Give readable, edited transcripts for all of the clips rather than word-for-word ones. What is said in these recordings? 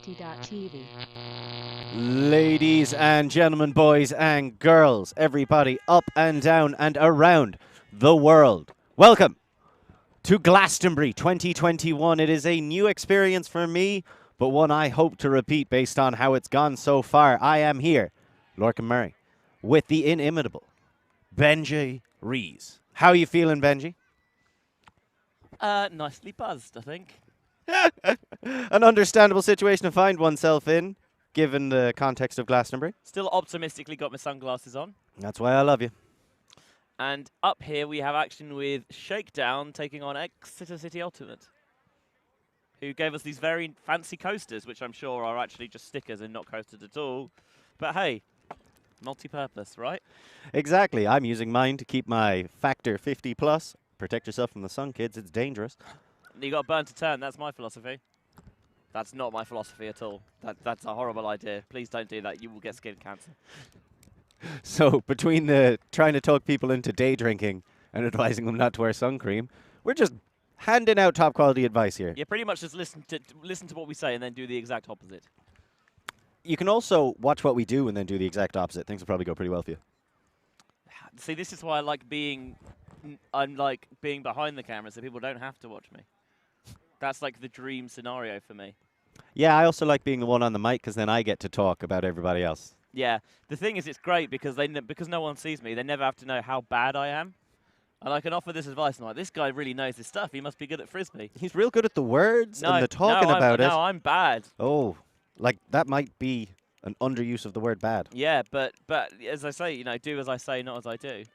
City.tv. Ladies and gentlemen, boys and girls, everybody up and down and around the world, welcome to Glastonbury 2021. It is a new experience for me, but one I hope to repeat based on how it's gone so far. I am here, Lorcan Murray, with the inimitable Benji Rees. How are you feeling, Benji? Nicely buzzed, I think. An understandable situation to find oneself in, given the context of Glastonbury. Still optimistically got my sunglasses on. That's why I love you. And up here we have action with Shakedown taking on Exeter City Ultimate, who gave us these very fancy coasters, which I'm sure are actually just stickers and not coasters at all. But hey, multi-purpose, right? Exactly. I'm using mine to keep my factor 50 plus. Protect yourself from the sun, kids. It's dangerous. You got burn to turn. That's my philosophy. That's not my philosophy at all. That's a horrible idea. Please don't do that. You will get skin cancer. So between the trying to talk people into day drinking and advising them not to wear sun cream, we're just handing out top quality advice here. Yeah, pretty much just listen to what we say and then do the exact opposite. You can also watch what we do and then do the exact opposite. Things will probably go pretty well for you. See, this is why I like being behind the camera so people don't have to watch me. That's like the dream scenario for me. Yeah, I also like being the one on the mic because then I get to talk about everybody else. Yeah, the thing is, it's great because because no one sees me, they never have to know how bad I am, and I can offer this advice. And like, this guy really knows his stuff. He must be good at frisbee. He's real good at the words and the talking no, about it. No, I'm bad. Oh, like that might be an underuse of the word bad. Yeah, but as I say, do as I say, not as I do.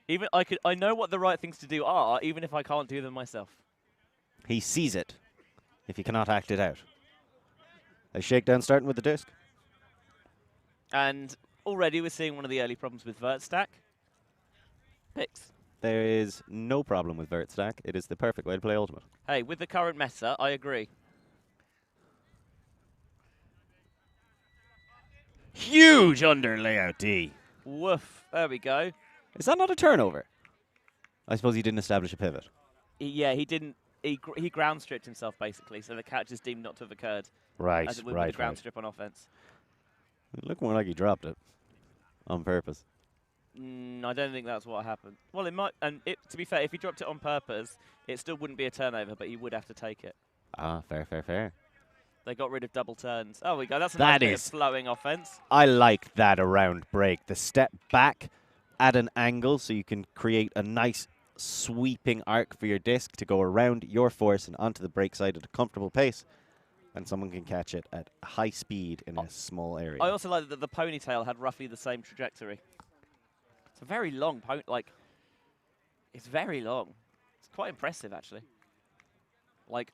Even I know what the right things to do are, even if I can't do them myself. He sees it if he cannot act it out. A Shakedown starting with the disc. And already we're seeing one of the early problems with vert stack. Picks. There is no problem with vert stack. It is the perfect way to play Ultimate. Hey, with the current meta, I agree. Huge under layout D. Woof. There we go. Is that not a turnover? I suppose he didn't establish a pivot. Yeah, he didn't. He ground stripped himself, basically, so the catch is deemed not to have occurred. Right, as it would right, with the ground right. strip on offense. It looked more like he dropped it on purpose. I don't think that's what happened. Well, it might. And to be fair, if he dropped it on purpose, it still wouldn't be a turnover, but he would have to take it. Ah, fair, fair, fair. They got rid of double turns. Oh, we go. That's a That nice bit of is- flowing offense. I like that around break. The step back at an angle so you can create a nice sweeping arc for your disc to go around your force and onto the break side at a comfortable pace. And someone can catch it at high speed in a small area. I also like that the ponytail had roughly the same trajectory. It's a very long it's very long. It's quite impressive, actually. Like,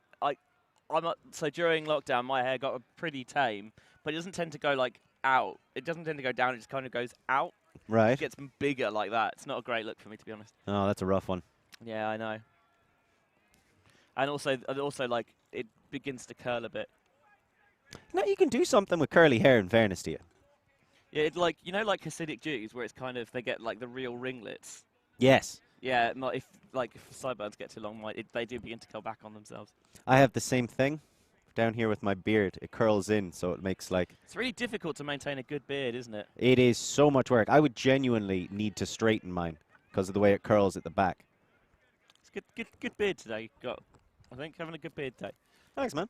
so during lockdown, my hair got pretty tame, but it doesn't tend to go, like, out. It doesn't tend to go down. It just kind of goes out. Right. It gets bigger like that. It's not a great look for me, to be honest. Oh, that's a rough one. Yeah, I know. And also, like, it begins to curl a bit. Now you can do something with curly hair, in fairness to you. Yeah, it's like, like Hasidic Jews, where it's kind of, they get, like, the real ringlets. Yes. Yeah, if sideburns get too long, they do begin to curl back on themselves. I have the same thing down here with my beard. It curls in, so it makes like... It's really difficult to maintain a good beard, isn't it? It is so much work. I would genuinely need to straighten mine because of the way it curls at the back. It's good beard today. You've got, I think, having a good beard day. Thanks, man.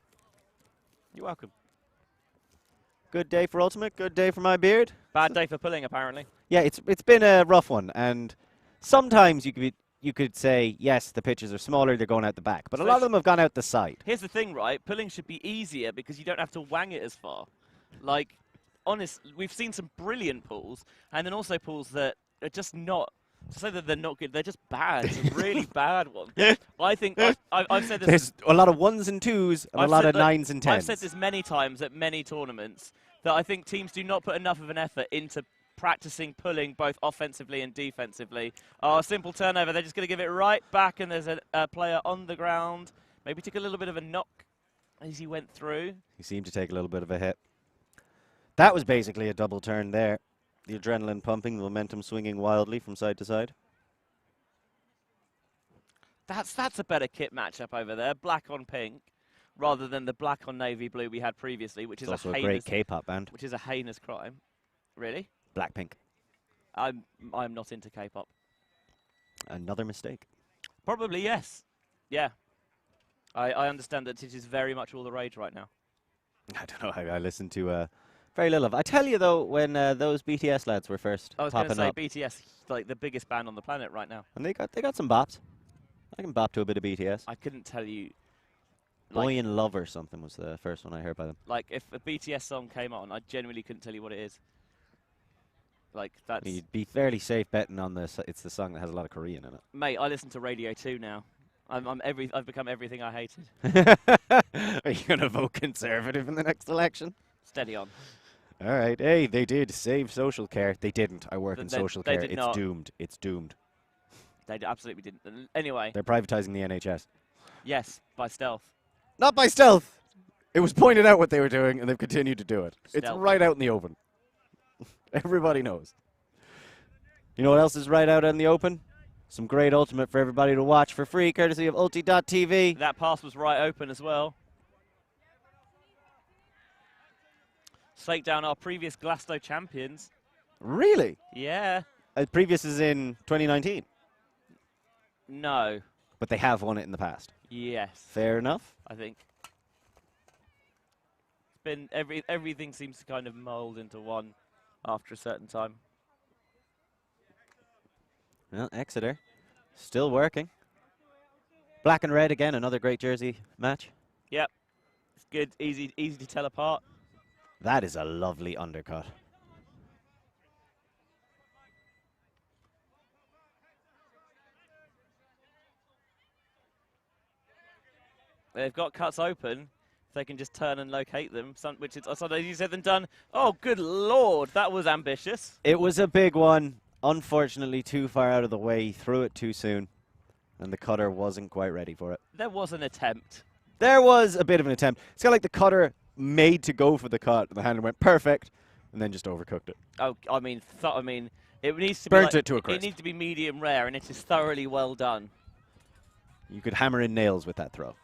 You're welcome. Good day for Ultimate. Good day for my beard. Bad day for pulling, apparently. Yeah, it's been a rough one, and sometimes you could say yes, the pitches are smaller, they're going out the back, but a lot of them have gone out the side. Here's the thing, right? Pulling should be easier because you don't have to wang it as far. Like, we've seen some brilliant pulls, and then also pulls that are just not. To say that they're not good, they're just bad. It's a really bad one. I think I've said this. There's a lot of ones and twos and a lot of nines and tens. I've said this many times at many tournaments that I think teams do not put enough of an effort into practicing pulling both offensively and defensively. Oh, a simple turnover. They're just going to give it right back, and there's a player on the ground. Maybe took a little bit of a knock as he went through. He seemed to take a little bit of a hit. That was basically a double turn there. The adrenaline pumping, the momentum swinging wildly from side to side. That's a better kit matchup over there. Black on pink. rather than the black on navy blue we had previously, which It's is also a heinous, great K-pop band. which is a heinous crime. Really? Blackpink. I'm not into K-pop. Another mistake. Probably yes. Yeah. I understand that it is very much all the rage right now. I don't know. I listen to very little of. I tell you though, when those BTS lads were first I was going to popping say up, BTS, like the biggest band on the planet right now. and they got some bops. I can bop to a bit of BTS. I couldn't tell you. Boy in Love or something was the first one I heard by them. Like if a BTS song came on, I genuinely couldn't tell you what it is. Like that's. You'd be fairly safe betting on this. It's the song that has a lot of Korean in it. Mate, I listen to Radio 2 now. I've become everything I hated. Are you going to vote Conservative in the next election? Steady on. All right. Hey, they did save social care. They didn't. I work in They- social they care. did It's not. doomed. It's doomed. They absolutely didn't. Anyway, They're privatizing the NHS. yes, by stealth. Not by stealth. It was pointed out what they were doing, and they've continued to do it. It's Stealth. right out in the open. Everybody knows. You know what else is right out in the open? Some great Ultimate for everybody to watch for free, courtesy of ulti.tv. That pass was right open as well. Shakedown, our previous Glasgow champions. Really? Yeah. Previous is in 2019, No. but they have won it in the past. Yes. Fair enough. I think. It's been everything seems to kind of mold into one after a certain time. Well, Exeter still working. Black and red again, another great jersey match. Yep. It's good, easy to tell apart. That is a lovely undercut. They've got cuts open. If they can just turn and locate them, which is something easier than done. Oh, good lord, that was ambitious. It was a big one. Unfortunately, too far out of the way. He threw it too soon, and the cutter wasn't quite ready for it. There was an attempt. There was a bit of an attempt. It's kind of like the cutter made to go for the cut, and the handler went perfect, and then just overcooked it. Oh, I mean, it needs to Burnt be it to a crisp. It needs to be medium rare, and it is thoroughly well done. You could hammer in nails with that throw.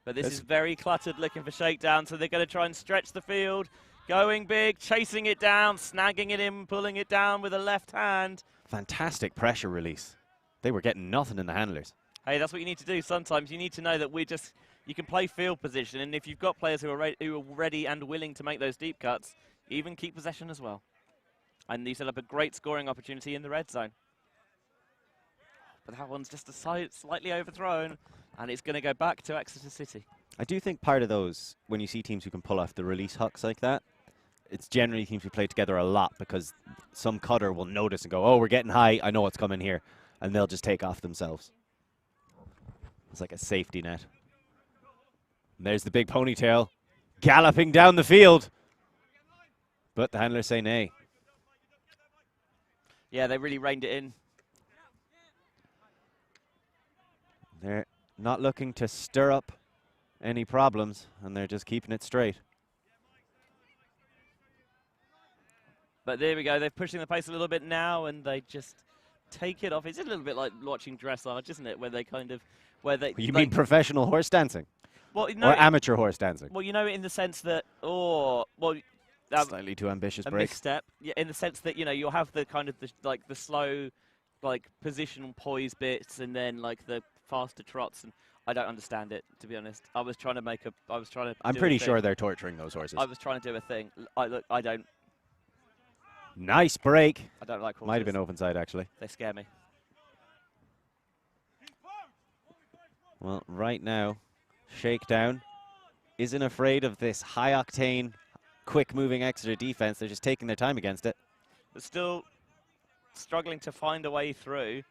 But this is very cluttered, looking for Shakedown, so they're going to try and stretch the field. Going big, chasing it down, snagging it in, pulling it down with a left hand. Fantastic pressure release. They were getting nothing in the handlers. Hey, that's what you need to do sometimes. You need to know that you can play field position, and if you've got players who are ready and willing to make those deep cuts, even keep possession as well. And you set up a great scoring opportunity in the red zone. But that one's just slightly overthrown, and it's going to go back to Exeter City. I do think part of those, when you see teams who can pull off the release hucks like that, it's generally teams who play together a lot because some cutter will notice and go, oh, we're getting high, I know what's coming here, and they'll just take off themselves. It's like a safety net. And there's the big ponytail galloping down the field. But the handlers say nay. Yeah, they really reined it in. They're not looking to stir up any problems, and they're just keeping it straight. But there we go. They're pushing the pace a little bit now, and they just take it off. It's a little bit like watching dressage, isn't it? Where they kind of, You mean professional horse dancing? Well, or amateur horse dancing? Well, you know, in the sense that, slightly too ambitious a break. misstep. Yeah, in the sense that you'll have the kind of the slow, positional poise bits, and then the faster trots. And I don't understand it, to be honest. I'm pretty sure they're torturing those horses. I was trying to do a thing. I don't. Nice break. I don't like horses. Might have been open side, actually. They scare me. Well, right now, Shakedown isn't afraid of this high-octane, quick-moving Exeter defense. They're just taking their time against it. But still struggling to find a way through.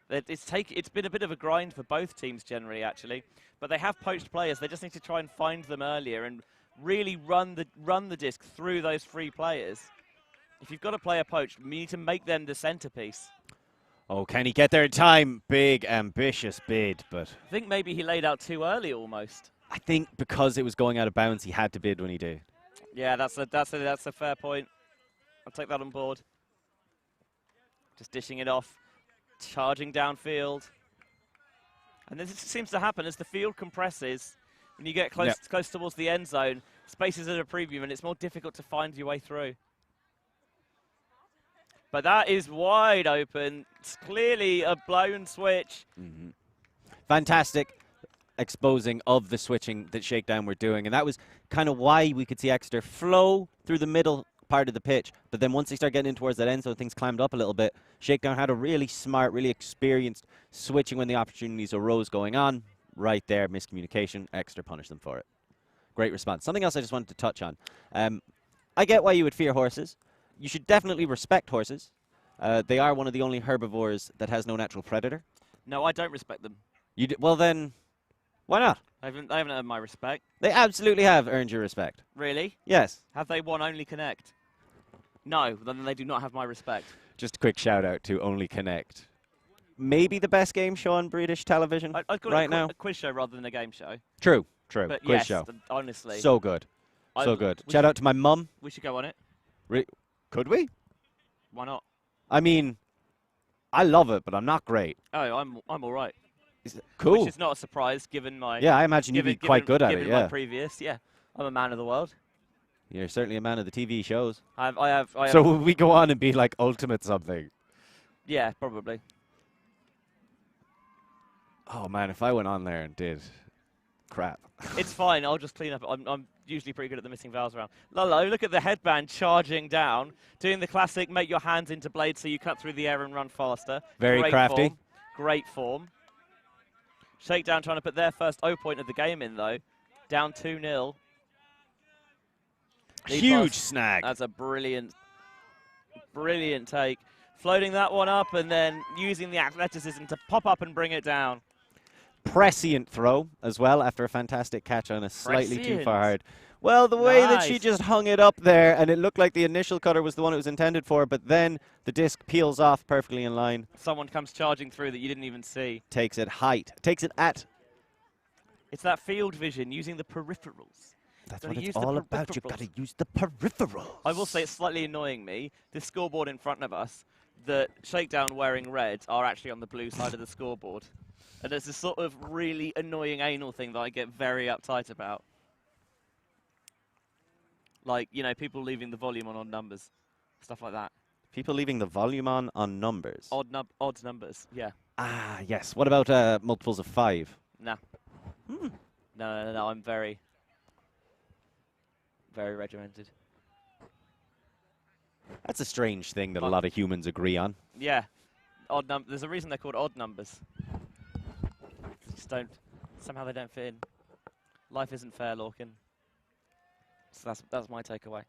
It's been a bit of a grind for both teams generally, actually. But they have poached players. They just need to try and find them earlier and really run the disc through those free players. If you've got a player poached, you need to make them the centerpiece. Oh, can he get there in time? Big, ambitious bid, but I think maybe he laid out too early almost. I think because it was going out of bounds, he had to bid when he did. Yeah, that's a fair point. I'll take that on board. Just dishing it off, charging downfield. And this seems to happen as the field compresses. When you get close towards the end zone, spaces at a preview, and it's more difficult to find your way through. But that is wide open. It's clearly a blown switch. Mm-hmm. Fantastic exposing of the switching that Shakedown were doing. And that was kind of why we could see Exeter flow through the middle part of the pitch. But then once they start getting in towards that end zone, things climbed up a little bit. Shakedown had a really smart, really experienced switching when the opportunities arose going on. Right there, miscommunication. Exeter punished them for it. Great response. Something else I just wanted to touch on. I get why you would fear horses. You should definitely respect horses. They are one of the only herbivores that has no natural predator. No, I don't respect them. Well then, why not? They haven't earned my respect. They absolutely have earned your respect. Really? Yes. Have they won Only Connect? No, then they do not have my respect. Just a quick shout out to Only Connect. Maybe the best game show on British television I'd call right it now. A quiz show rather than a game show. True. But Quiz yes, show. Honestly. So good. So good. Shout out to my mum. We should go on it. Could we? Why not? I mean, I love it, but I'm not great. Oh, I'm all right. Cool. Which is not a surprise given my... Yeah, I imagine you'd be quite good at it, given yeah. my previous, yeah. I'm a man of the world. You're certainly a man of the TV shows. I have. So will we go on and be like ultimate something? Yeah, probably. Oh, man, if I went on there and did crap. It's fine. I'll just clean up. I'm usually pretty good at the missing vowels around. Lolo, look at the headband charging down, doing the classic make your hands into blades so you cut through the air and run faster. Very Great crafty. Form. Great form. Shakedown trying to put their first O point of the game in, though. Down 2-0. Huge snag. That's a brilliant take. Floating that one up and then using the athleticism to pop up and bring it down. Prescient throw as well after a fantastic catch on a slightly too far hard. Well, the way that she just hung it up there, and it looked like the initial cutter was the one it was intended for, but then the disc peels off perfectly in line. Someone comes charging through that you didn't even see. Takes it height. Takes it at. It's that field vision, using the peripherals. That's what it's all about. You've got to use the peripherals. I will say it's slightly annoying me. This scoreboard in front of us, the Shakedown wearing red are actually on the blue side of the scoreboard. And it's a sort of really annoying anal thing that I get very uptight about. Like, you know, people leaving the volume on odd numbers. Stuff like that. People leaving the volume on numbers. Odd numbers, yeah. Ah, yes. What about multiples of 5? Nah. No, I'm very, very regimented. That's a strange thing that a lot of humans agree on. Yeah. There's a reason they're called odd numbers. Somehow they don't fit in. Life isn't fair, Lorcan. So that's my takeaway.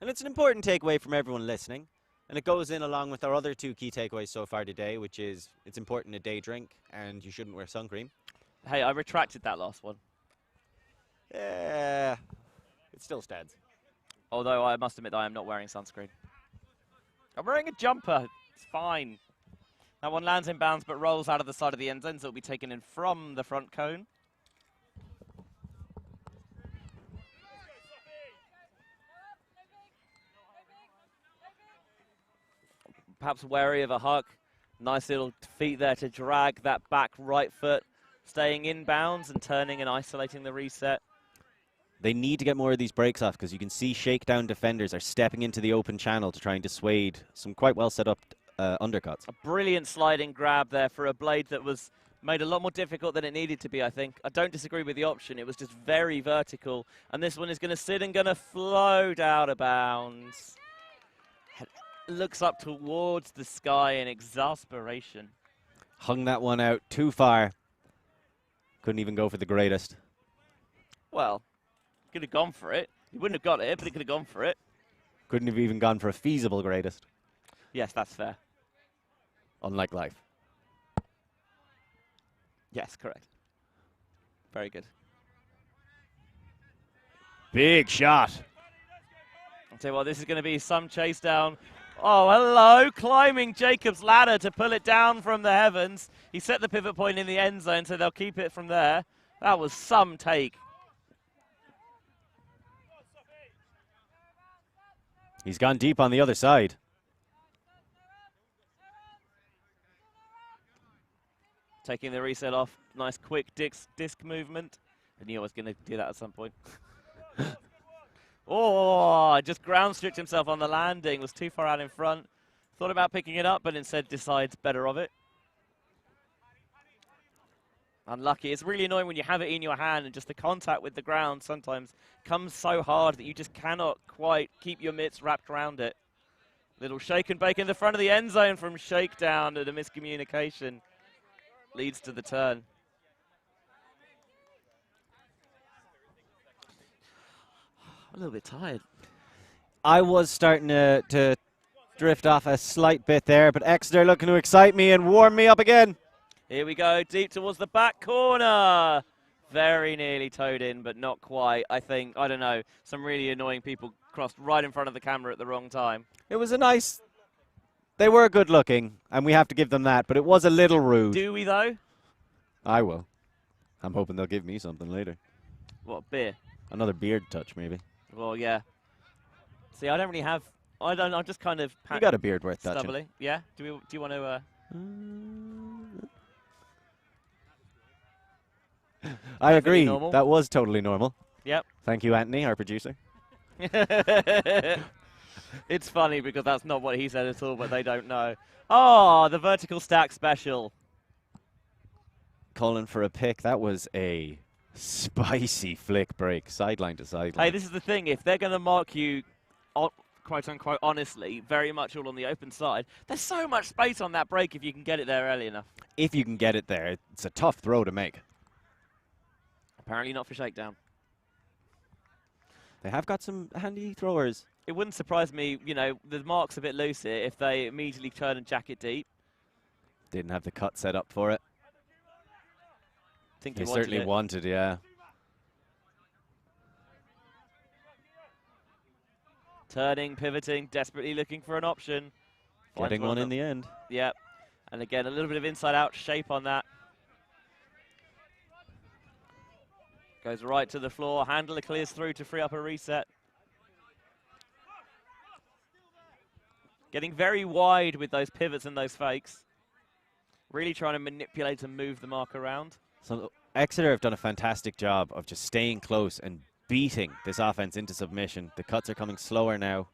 And it's an important takeaway from everyone listening. And it goes in along with our other 2 key takeaways so far today, which is it's important to day drink and you shouldn't wear sun cream. Hey, I retracted that last one. Yeah, it still stands. Although I must admit that I am not wearing sunscreen. I'm wearing a jumper. It's fine. That one lands in bounds but rolls out of the side of the end zone, so it'll be taken in from the front cone. Perhaps wary of a huck. Nice little feet there to drag that back right foot, staying in bounds and turning and isolating the reset. They need to get more of these breaks off because you can see Shakedown defenders are stepping into the open channel to try and dissuade some quite well set up undercuts. A brilliant sliding grab there for a blade that was made a lot more difficult than it needed to be, I think. I don't disagree with the option. It was just very vertical. And this one is going to sit and going to float out of bounds. Looks up towards the sky in exasperation. Hung that one out too far. Couldn't even go for the greatest. Well, could have gone for it. He wouldn't have got it, but he could have gone for it. Couldn't have even gone for a feasible greatest. Yes, that's fair. Unlike life. Yes, correct. Very good. Big shot. I'll tell you what, this is going to be some chase down. Oh, hello, climbing Jacob's ladder to pull it down from the heavens. He set the pivot point in the end zone, so they'll keep it from there. That was some take. He's gone deep on the other side. Taking the reset off. Nice quick disc movement. I knew I was going to do that at some point. Oh, just ground stripped himself on the landing. Was too far out in front. Thought about picking it up, but instead decides better of it. Unlucky. It's really annoying when you have it in your hand and just the contact with the ground sometimes comes so hard that you just cannot quite keep your mitts wrapped around it. Little shake and bake in the front of the end zone from Shakedown, and a miscommunication leads to the turn. I'm a little bit tired. I was starting to drift off a slight bit there, but Exeter looking to excite me and warm me up again. Here we go, deep towards the back corner. Very nearly towed in, but not quite. I think, I don't know, some really annoying people crossed right in front of the camera at the wrong time. It was a nice... They were good looking, and we have to give them that, but it was a little rude. Do we, though? I will. I'm hoping they'll give me something later. What, beer? Another beard touch, maybe. Well, yeah. See, I don't really have... I'm just kind of... You got a beard worth touching. Stubbly. Yeah? Do you want to... I agree. Normal. That was totally normal. Yep. Thank you, Anthony, our producer. It's funny because that's not what he said at all, but they don't know. Oh, the vertical stack special. Calling for a pick. That was a spicy flick break, sideline to sideline. Hey, this is the thing. If they're going to mark you, quote-unquote, honestly, very much all on the open side, there's so much space on that break if you can get it there early enough. If you can get it there, it's a tough throw to make. Apparently not for Shakedown. They have got some handy throwers. It wouldn't surprise me, you know, the mark's a bit loose here if they immediately turn and jack it deep. Didn't have the cut set up for it. Think They he wanted certainly it. wanted, yeah. Turning, pivoting, desperately looking for an option. Getting one in the end. Yep. And again, a little bit of inside-out shape on that. Goes right to the floor. Handler clears through to free up a reset. Getting very wide with those pivots and those fakes. Really trying to manipulate and move the mark around. So Exeter have done a fantastic job of just staying close and beating this offense into submission. The cuts are coming slower now.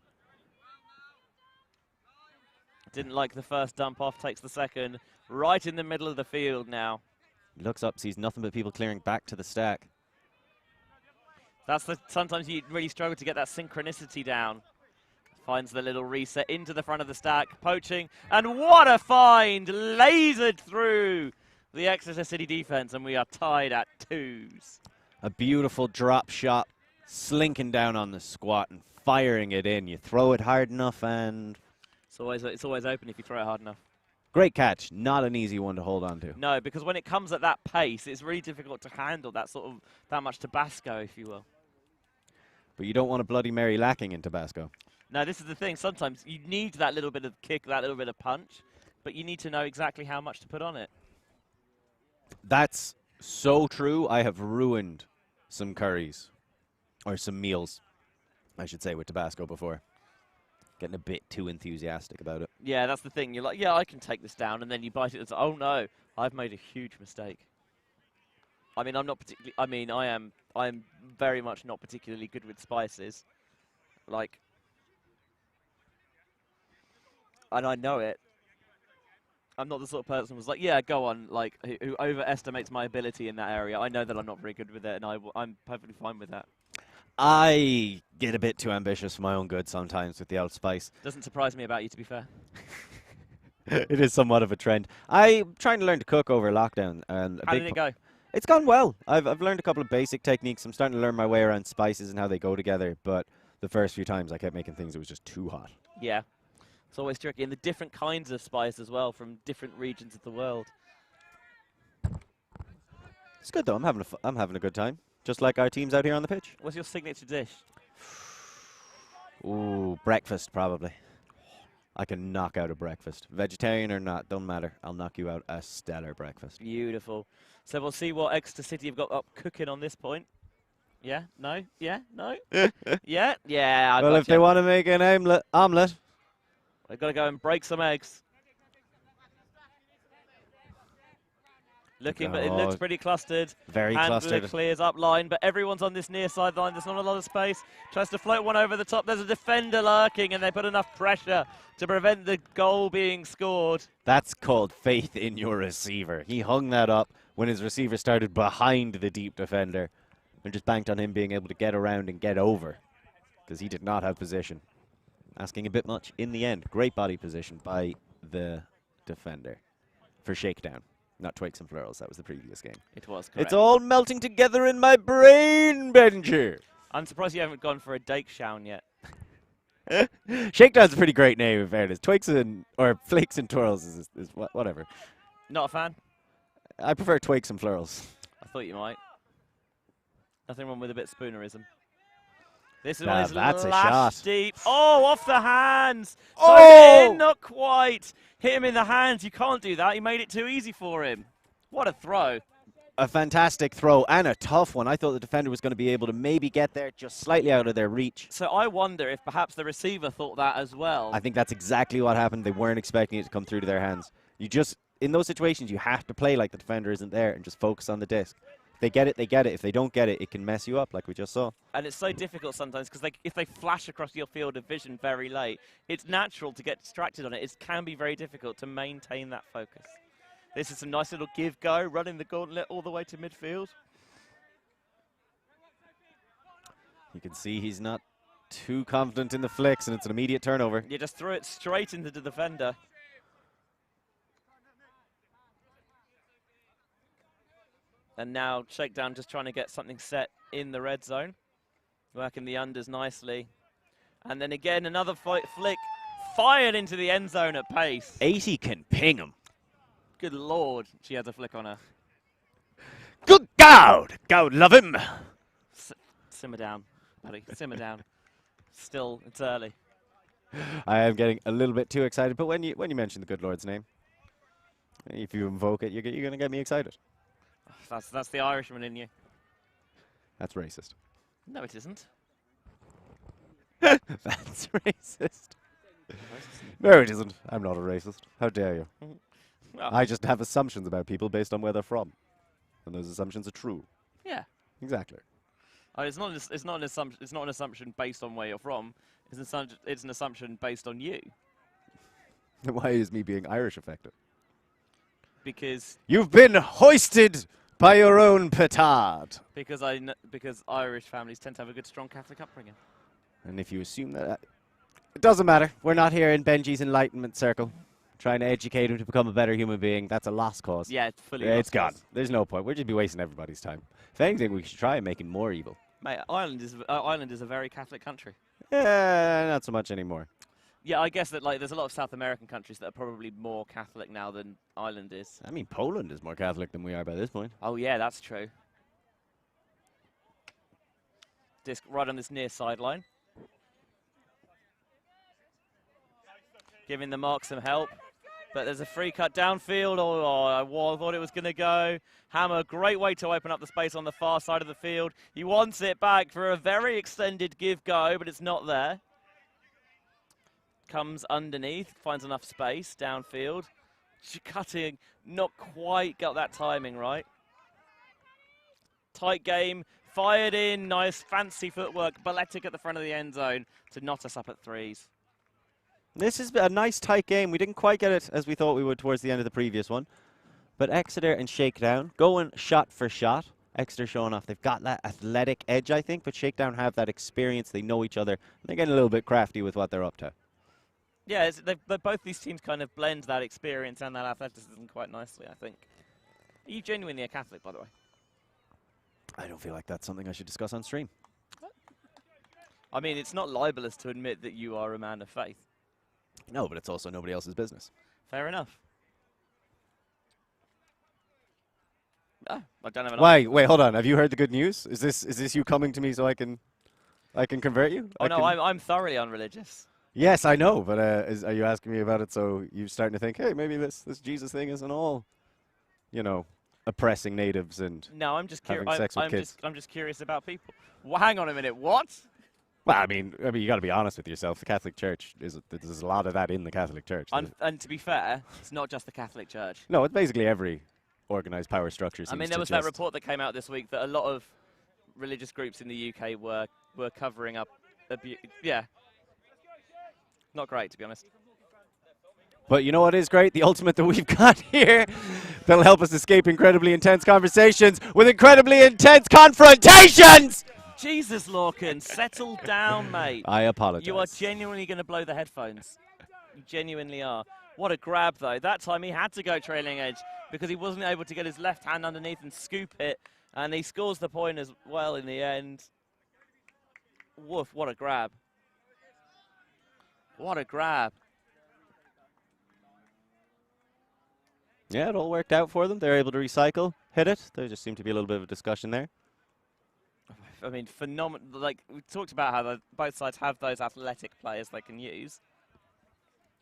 Didn't like the first dump off, takes the second. Right in the middle of the field now. He looks up, sees nothing but people clearing back to the stack. That's the, sometimes you really struggle to get that synchronicity down. Finds the little reset into the front of the stack, poaching, and what a find! Lasered through the Exeter City defense, and we are tied at 2s. A beautiful drop shot, slinking down on the squat and firing it in. You throw it hard enough and... It's always open if you throw it hard enough. Great catch. Not an easy one to hold on to. No, because when it comes at that pace, it's really difficult to handle that much Tabasco, if you will. But you don't want a Bloody Mary lacking in Tabasco. No, this is the thing. Sometimes you need that little bit of kick, that little bit of punch, but you need to know exactly how much to put on it. That's so true. I have ruined some curries, or some meals, I should say, with Tabasco before. Getting a bit too enthusiastic about it. Yeah, that's the thing. You're like, yeah, I can take this down, and then you bite it. It's like, oh no, I've made a huge mistake. I mean, I'm not particularly. I mean, I am very much not particularly good with spices, like, and I know it. I'm not the sort of person who's like, yeah, go on, like, who overestimates my ability in that area. I know that I'm not very good with it, and I'm perfectly fine with that. I get a bit too ambitious for my own good sometimes with the old spice. Doesn't surprise me about you, to be fair. It is somewhat of a trend. I'm trying to learn to cook over lockdown. And How did it go? It's gone well. I've learned a couple of basic techniques. I'm starting to learn my way around spices and how they go together. But the first few times I kept making things, it was just too hot. Yeah. It's always tricky. And the different kinds of spice as well from different regions of the world. It's good, though. I'm having a good time. Just like our teams out here on the pitch. What's your signature dish? Ooh, breakfast, probably. I can knock out a breakfast. Vegetarian or not, don't matter. I'll knock you out a stellar breakfast. Beautiful. So we'll see what Exeter City have got up cooking on this point. Yeah? No? Yeah? No? Yeah? Yeah, well, if they want to make an omelette. They've got to go and break some eggs. Looking, but it looks pretty clustered. Very Handler clustered. clears up line, but everyone's on this near sideline. There's not a lot of space. Tries to float one over the top. There's a defender lurking, and they put enough pressure to prevent the goal being scored. That's called faith in your receiver. He hung that up when his receiver started behind the deep defender and just banked on him being able to get around and get over because he did not have position. Asking a bit much in the end. Great body position by the defender for Shakedown. Not Twigs and Florals, that was the previous game. It was correct. It's all melting together in my brain, Benji. I'm surprised you haven't gone for a Dakeshown yet. Shakedown's a pretty great name, in fairness. Twigs and, or Flakes and Twirls is whatever. Not a fan? I prefer Twigs and Florals. I thought you might. Nothing wrong with a bit of spoonerism. This is Now one is that's a lashed shot. deep. Oh, off the hands. Oh! In, not quite. Hit him in the hands. You can't do that. He made it too easy for him. What a throw. A fantastic throw and a tough one. I thought the defender was going to be able to maybe get there just slightly out of their reach. So I wonder if perhaps the receiver thought that as well. I think that's exactly what happened. They weren't expecting it to come through to their hands. You just, in those situations, you have to play like the defender isn't there and just focus on the disc. If they get it, they get it. If they don't get it, it can mess you up like we just saw. And it's so difficult sometimes because if they flash across your field of vision very late, it's natural to get distracted on it. It can be very difficult to maintain that focus. This is some nice little give-go, running the gauntlet all the way to midfield. You can see he's not too confident in the flicks, and it's an immediate turnover. You just threw it straight into the defender. And now Shakedown just trying to get something set in the red zone. Working the unders nicely. And then again, another flick fired into the end zone at pace. 80 can ping him. Good Lord, she has a flick on her. Good God! God love him. Simmer down, buddy. Simmer down. Still, it's early. I am getting a little bit too excited, but when you mention the good Lord's name, if you invoke it, you're going to get me excited. That's the Irishman in you. That's racist. No, it isn't. That's racist. No, it isn't. I'm not a racist. How dare you? Well, I just have assumptions about people based on where they're from. And those assumptions are true. yeah. Exactly. It's not an assumption. It's not an assumption based on where you're from. It's an assumption based on you. Why is me being Irish affected? Because You've been hoisted by your own petard. because Irish families tend to have a good, strong Catholic upbringing. And if you assume that, it doesn't matter. We're not here in Benji's enlightenment circle, trying to educate him to become a better human being. That's a lost cause. Yeah, it's fully. It's lost gone. cause. There's no point. We're just be wasting everybody's time. If anything, we should try and make him more evil. Mate, Ireland is a very Catholic country. Not so much anymore. Yeah, I guess that there's a lot of South American countries that are probably more Catholic now than Ireland is. I mean, Poland is more Catholic than we are by this point. Oh yeah, that's true. Disc right on this near sideline. Giving the mark some help. But there's a free cut downfield. Oh, I thought it was going to go. Hammer, great way to open up the space on the far side of the field. He wants it back for a very extended give-go, but it's not there. Comes underneath, finds enough space downfield. Cutting, not quite got that timing right. Tight game, fired in, nice fancy footwork. Balletic at the front of the end zone to knot us up at threes. This is a nice tight game. We didn't quite get it as we thought we would towards the end of the previous one. But Exeter and Shakedown going shot for shot. Exeter showing off they've got that athletic edge, I think, but Shakedown have that experience. They know each other. And they're getting a little bit crafty with what they're up to. Yeah, both these teams kind of blend that experience and that athleticism quite nicely, I think. Are you genuinely a Catholic, by the way? I don't feel like that's something I should discuss on stream. I mean, it's not libelous to admit that you are a man of faith. No, but it's also nobody else's business. Fair enough. Oh, I don't have an Why? Wait, hold on. Have you heard the good news? Is this you coming to me so I can convert you? Oh, no, I'm thoroughly unreligious. Yes, I know, but are you asking me about it so you're starting to think, hey, maybe this Jesus thing isn't all, oppressing natives and No, I'm just having curious. sex with kids? I'm just curious about people. Well, hang on a minute. What? Well, I mean, you got to be honest with yourself. The Catholic Church there's a lot of that in the Catholic Church. And to be fair, it's not just the Catholic Church. No, it's basically every organised power structure seems I mean, to there was that just... report that came out this week that a lot of religious groups in the UK were covering up yeah, not great, to be honest. But you know what is great? The ultimate that we've got here that'll help us escape incredibly intense conversations with incredibly intense confrontations! Jesus, Lorcan, settle down, mate. I apologize. You are genuinely going to blow the headphones. You genuinely are. What a grab, though. That time he had to go trailing edge because he wasn't able to get his left hand underneath and scoop it. And he scores the point as well in the end. Woof, what a grab. What a grab. Yeah, it all worked out for them. They're able to recycle, hit it. There just seemed to be a little bit of a discussion there. I mean, phenomenal. Like, we talked about how both sides have those athletic players they can use.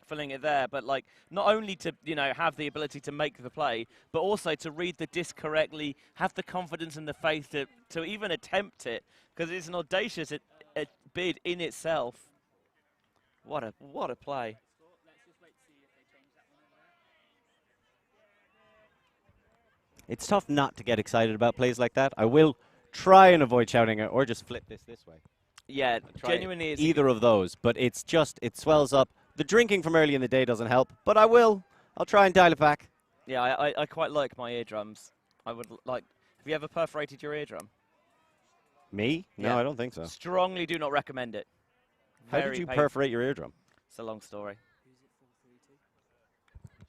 Filling it there, but like not only to have the ability to make the play, but also to read the disc correctly, have the confidence and the faith to even attempt it, because it's an audacious bid in itself. What a play! It's tough not to get excited about plays like that. I will try and avoid shouting it, or just flip this way. Yeah, genuinely, either of those, but it's just it swells up. The drinking from early in the day doesn't help, but I'll try and dial it back. Yeah, I quite like my eardrums. I would like. Have you ever perforated your eardrum? Me? No, Yeah. I don't think so. Strongly do not recommend it. How did you perforate your eardrum? It's a long story.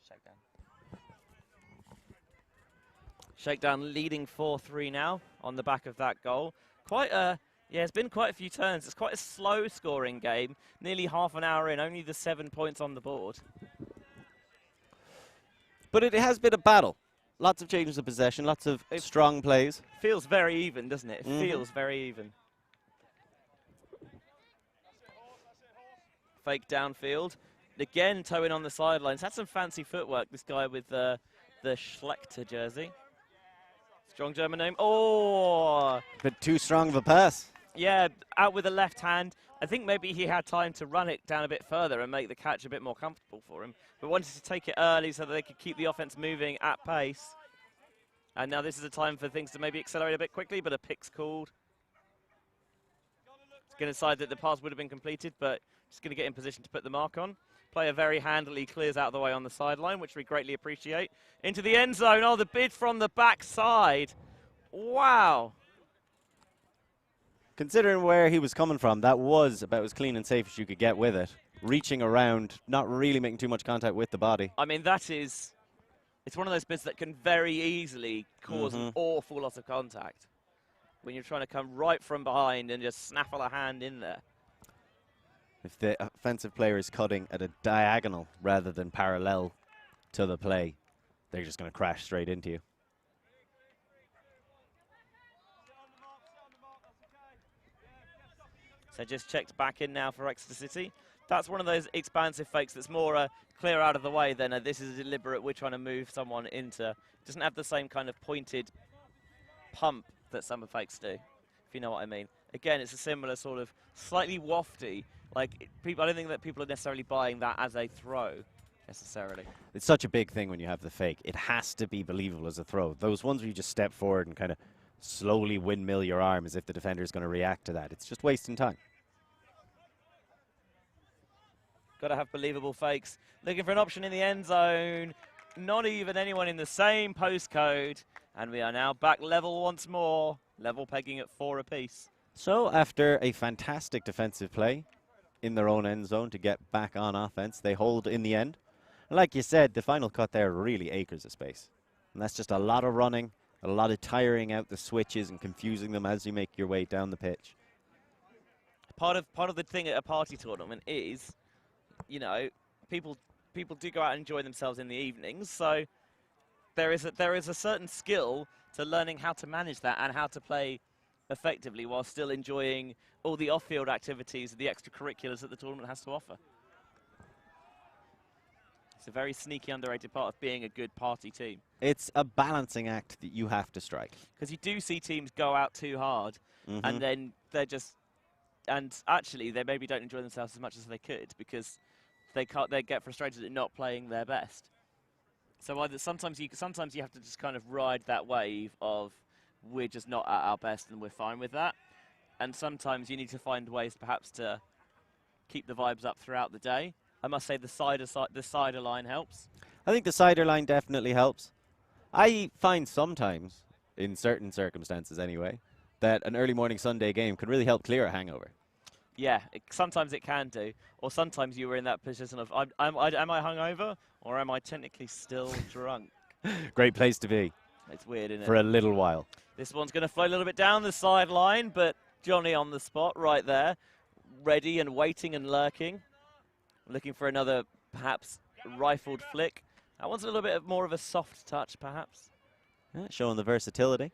Shakedown. Shakedown leading 4-3 now on the back of that goal. Yeah, it's been quite a few turns. It's quite a slow scoring game. Nearly half an hour in, only the 7 points on the board. But it has been a battle. Lots of changes of possession, lots of strong plays. Feels very even, doesn't it? It feels very even. Fake downfield. Again, towing on the sidelines. Had some fancy footwork, this guy with the Schlechter jersey. Strong German name. Oh! Bit too strong of a pass. Yeah, out with the left hand. I think maybe he had time to run it down a bit further and make the catch a bit more comfortable for him. But wanted to take it early so that they could keep the offense moving at pace. And now this is a time for things to maybe accelerate a bit quickly, but a pick's called. It's going to decide that the pass would have been completed, but just going to get in position to put the mark on. Player very handily clears out of the way on the sideline, which we greatly appreciate. Into the end zone. Oh, the bid from the backside. Wow. Considering where he was coming from, that was about as clean and safe as you could get with it. Reaching around, not really making too much contact with the body. I mean, it's one of those bids that can very easily cause an awful lot of contact when you're trying to come right from behind and just snaffle a hand in there. If the offensive player is cutting at a diagonal rather than parallel to the play, they're just going to crash straight into you. So just checked back in now for Exeter City. That's one of those expansive fakes that's more clear out of the way than this is a deliberate, we're trying to move someone into. Doesn't have the same kind of pointed pump that some fakes do, if you know what I mean. Again, it's a similar sort of slightly wafty. Like, I don't think that people are necessarily buying that as a throw, necessarily. It's such a big thing when you have the fake. It has to be believable as a throw. Those ones where you just step forward and kind of slowly windmill your arm as if the defender is going to react to that. It's just wasting time. Got to have believable fakes. Looking for an option in the end zone. Not even anyone in the same postcode. And we are now back level once more. Level pegging at 4 apiece. So after a fantastic defensive play in their own end zone to get back on offense, they hold in the end. And like you said, the final cut there really acres of space. And that's just a lot of running, a lot of tiring out the switches and confusing them as you make your way down the pitch. Part of the thing at a party tournament is, you know, people do go out and enjoy themselves in the evenings. So there is a certain skill to learning how to manage that and how to play effectively while still enjoying all the off-field activities, the extracurriculars that the tournament has to offer. It's a very sneaky, underrated part of being a good party team. It's a balancing act that you have to strike. Because you do see teams go out too hard, and then they're just, and actually they maybe don't enjoy themselves as much as they could because they get frustrated at not playing their best. So either sometimes you have to just kind of ride that wave of we're just not at our best and we're fine with that, and sometimes you need to find ways perhaps to keep the vibes up throughout the day. I must say the cider line helps. I think the cider line definitely helps. I find sometimes, in certain circumstances anyway, that an early morning Sunday game could really help clear a hangover. Yeah, sometimes it can do, or sometimes you were in that position of am I hungover or am I technically still drunk? Great place to be. It's weird, isn't it? For a little while. This one's going to flow a little bit down the sideline, but Johnny on the spot right there, ready and waiting and lurking, looking for another perhaps rifled flick. That one's a little bit more of a soft touch, perhaps. Yeah, showing the versatility.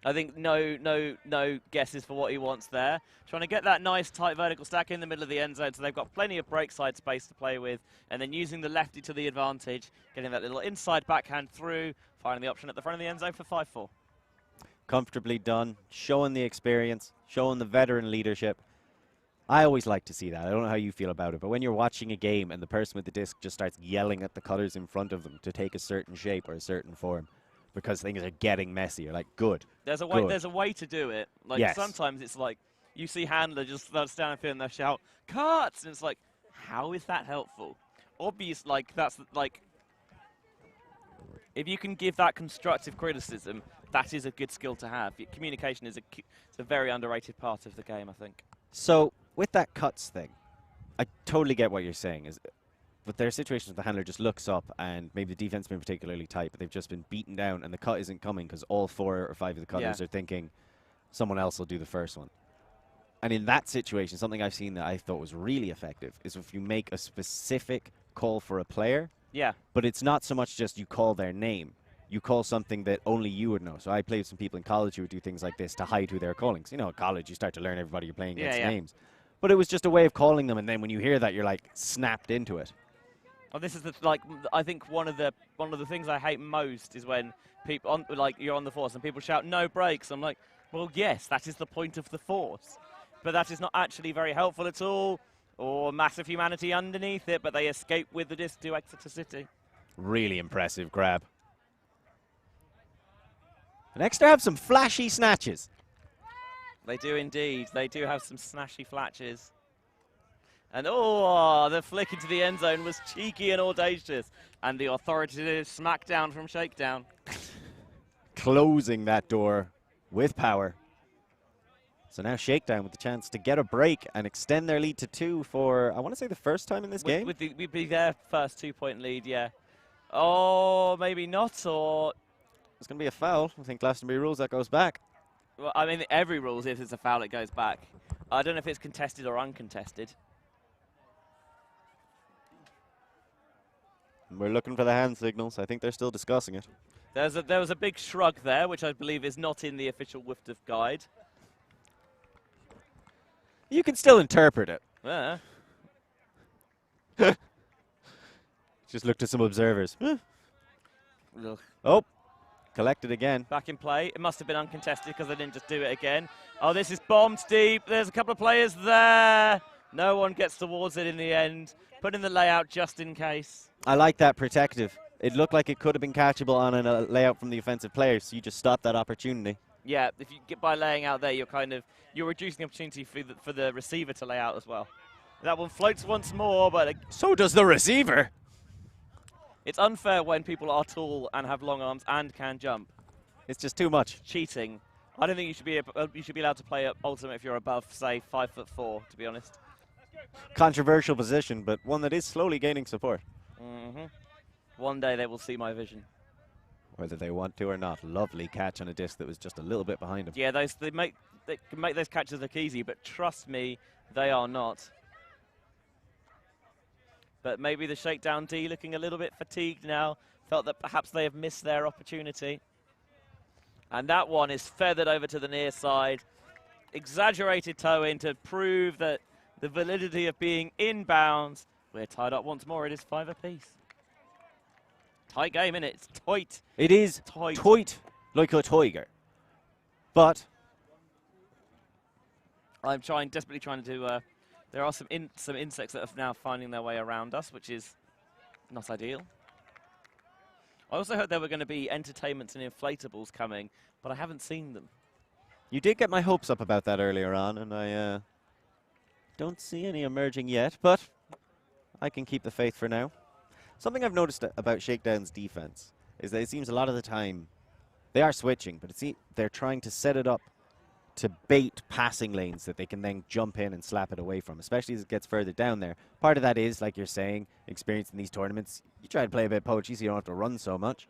I think no guesses for what he wants there. Trying to get that nice tight vertical stack in the middle of the end zone, so they've got plenty of break side space to play with, and then using the lefty to the advantage, getting that little inside backhand through, finding the option at the front of the end zone for 5-4. Comfortably done, showing the experience, showing the veteran leadership. I always like to see that. I don't know how you feel about it, but when you're watching a game and the person with the disc just starts yelling at the cutters in front of them to take a certain shape or a certain form, because things are getting messy. You're like, good. There's a way. Good. There's a way to do it. Like yes. Sometimes it's like you see handler just stand up and they shout cuts, and it's like, how is that helpful? Obvious. Like that's like if you can give that constructive criticism, that is a good skill to have. Communication is it's a very underrated part of the game, I think. So with that cuts thing, I totally get what you're saying. But there are situations where the handler just looks up and maybe the defense has been particularly tight, but they've just been beaten down and the cut isn't coming because all 4 or 5 of the cutters are thinking someone else will do the first one. And in that situation, something I've seen that I thought was really effective is if you make a specific call for a player, but it's not so much just you call their name. You call something that only you would know. So I played with some people in college who would do things like this to hide who they're calling. So, at college, you start to learn everybody you're playing against names. But it was just a way of calling them, and then when you hear that, you're like snapped into it. Oh, this is I think one of the things I hate most is when people you're on the force and people shout no breaks. I'm like, well, yes, that is the point of the force, but that is not actually very helpful at all, or massive humanity underneath it. But they escape with the disc to Exeter City. Really impressive grab. And Exeter have some flashy snatches. They do indeed. They do have some snashy flatches. And the flick into the end zone was cheeky and audacious. And the authoritative smackdown from Shakedown. Closing that door with power. So now Shakedown with the chance to get a break and extend their lead to 2 for, I want to say, the first time in this game. Would be their first 2-point lead, yeah. Oh, maybe not, or... It's going to be a foul. I think Glastonbury rules that goes back. Well, I mean, every rules, if it's a foul, it goes back. I don't know if it's contested or uncontested. We're looking for the hand signals. I think they're still discussing it. There was a big shrug there, which I believe is not in the official WIFTF guide. You can still interpret it. Yeah. Just looked at some observers. Ugh. Oh, collected again. Back in play. It must have been uncontested because they didn't just do it again. Oh, this is bombed deep. There's a couple of players there. No one gets towards it in the end. Put in the layout just in case. I like that protective. It looked like it could have been catchable on a layout from the offensive player, so you just stopped that opportunity. Yeah, if you get by laying out there, you're reducing the opportunity for the receiver to lay out as well. That one floats once more, but so does the receiver. It's unfair when people are tall and have long arms and can jump. It's just too much. Cheating. I don't think you should be allowed to play Ultimate if you're above, say, 5'4", to be honest. Controversial position, but one that is slowly gaining support. Mm-hmm. One day they will see my vision. Whether they want to or not. Lovely catch on a disc that was just a little bit behind him. Yeah, they can make those catches look easy, but trust me, they are not. But maybe the Shakedown D looking a little bit fatigued now. Felt that perhaps they have missed their opportunity. And that one is feathered over to the near side. Exaggerated toe in to prove that the validity of being inbounds. We're tied up once more. It is 5 apiece. Tight game, innit? It's tight. It is tight like a tiger. But I'm desperately trying to do. There are some insects that are now finding their way around us, which is Not ideal. I also heard there were going to be entertainments and inflatables coming, but I haven't seen them. You did get my hopes up about that earlier on, and I don't see any emerging yet, but I can keep the faith for now. Something I've noticed about Shakedown's defense is that it seems a lot of the time they are switching, but they're trying to set it up to bait passing lanes that they can then jump in and slap it away from, especially as it gets further down there. Part of that is, like you're saying, experience in these tournaments. You try to play a bit of poetry so you don't have to run so much.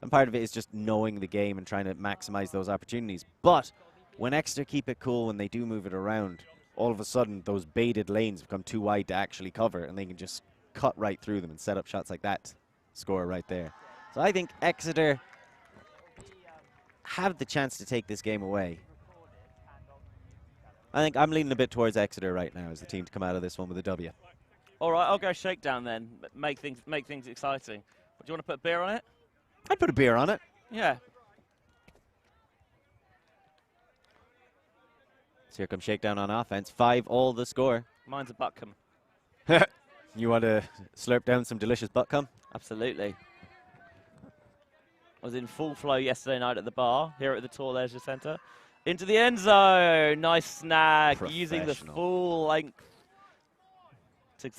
And part of it is just knowing the game and trying to maximize those opportunities. But when Exeter keep it cool, when they do move it around, all of a sudden those baited lanes become too wide to actually cover, and they can just cut right through them and set up shots like that. Score right there. So I think Exeter have the chance to take this game away. I think I'm leaning a bit towards Exeter right now as the team to come out of this one with a W. All right, I'll go Shakedown then. Make things exciting. Do you want to put beer on it? I'd put a beer on it. Yeah. So here comes Shakedown on offense. 5-all the score. Mine's a Buckham. You want to slurp down some delicious Buckham? Absolutely. I was in full flow yesterday night at the bar here at the Tor Leisure Centre. Into the end zone. Nice snag. Using the full length to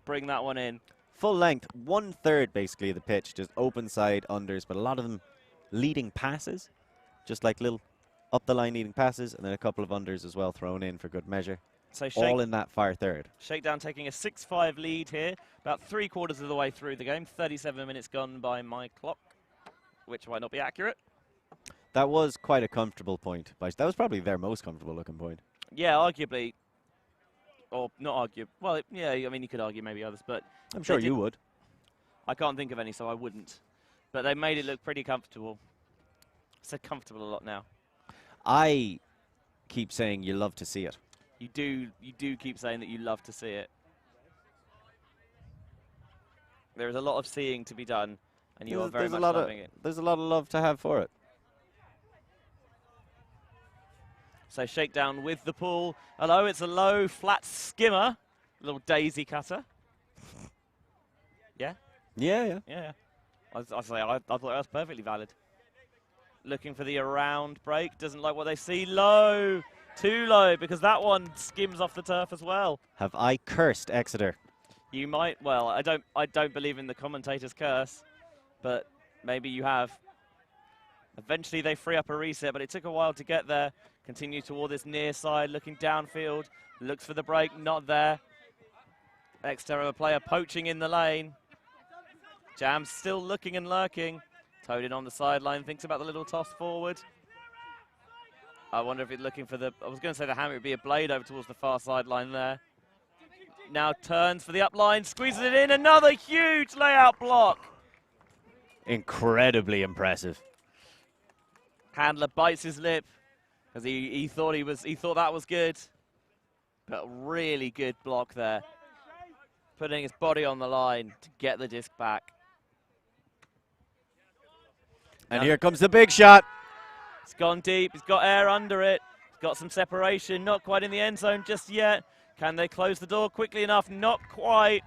bring that one in. Full length, 1/3 basically of the pitch, just open side unders, but a lot of them leading passes, just like little up the line leading passes, and then a couple of unders as well thrown in for good measure. So all in that far third. Shakedown taking a 6-5 lead here, about 3/4 of the way through the game. 37 minutes gone by my clock, which might not be accurate. That was quite a comfortable point. That was probably their most comfortable looking point. Yeah, arguably. Or not argue. Well, yeah, I mean, you could argue maybe others, but I'm sure you would. I can't think of any, so I wouldn't. But they made it look pretty comfortable. I said comfortable a lot now. I keep saying you love to see it. You do keep saying that you love to see it. There is a lot of seeing to be done, and you are very much loving it. There's a lot of love to have for it. So Shakedown with the pull. Hello, it's a low, flat skimmer. Little daisy cutter. Yeah? Yeah. Yeah. I thought that was perfectly valid. Looking for the around break. Doesn't like what they see. Low. Too low, because that one skims off the turf as well. Have I cursed Exeter? You might. Well, I don't believe in the commentator's curse, but maybe you have. Eventually they free up a reset, but it took a while to get there. Continue toward this near side, looking downfield. Looks for the break, not there. Exeter have a player poaching in the lane. Jam's still looking and lurking. Toad in on the sideline, thinks about the little toss forward. I wonder if he's looking for the, I was going to say the hammer, it would be a blade over towards the far sideline there. Now turns for the up line, squeezes it in, another huge layout block. Incredibly impressive. Handler bites his lip because he thought that was good, but really good block there. Putting his body on the line to get the disc back. And here comes the big shot. It's gone deep. He's got air under it. He's got some separation. Not quite in the end zone just yet. Can they close the door quickly enough? Not quite.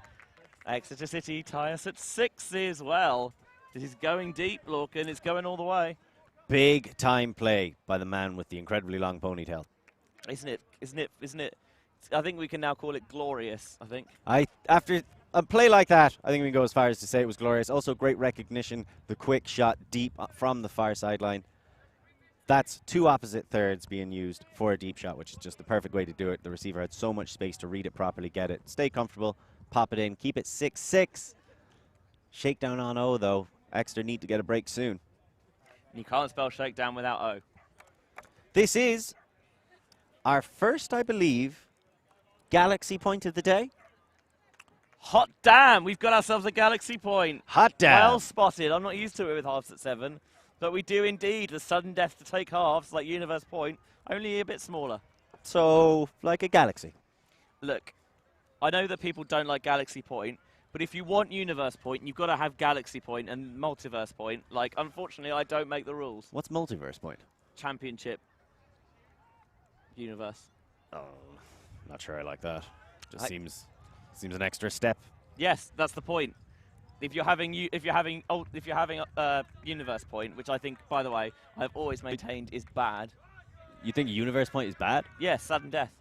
Exeter City tie us at 6 as well. This is going deep, Lorcan. It's going all the way. Big time play by the man with the incredibly long ponytail. Isn't it? I think we can now call it glorious, I think. After a play like that, I think we can go as far as to say it was glorious. Also great recognition, the quick shot deep from the far sideline. That's two opposite thirds being used for a deep shot, which is just the perfect way to do it. The receiver had so much space to read it properly, get it, stay comfortable, pop it in, keep it 6-6. Shakedown on O, though. Exeter need to get a break soon. You can't spell Shakedown without O. This is our first, I believe, Galaxy point of the day. Hot damn, we've got ourselves a Galaxy point. Hot damn. Well spotted. I'm not used to it with halves at 7. But we do indeed. The sudden death to take halves, like Universe Point, only a bit smaller. So, like a Galaxy. Look, I know that people don't like Galaxy Point, but if you want Universe Point, you've got to have Galaxy Point and Multiverse Point. Like, unfortunately, I don't make the rules. What's Multiverse Point? Championship Universe. Oh, not sure I like that. Just seems an extra step. Yes, that's the point. if you're having universe point, which I think, by the way, I've always maintained is bad. You think universe point is bad? Yes, sudden death.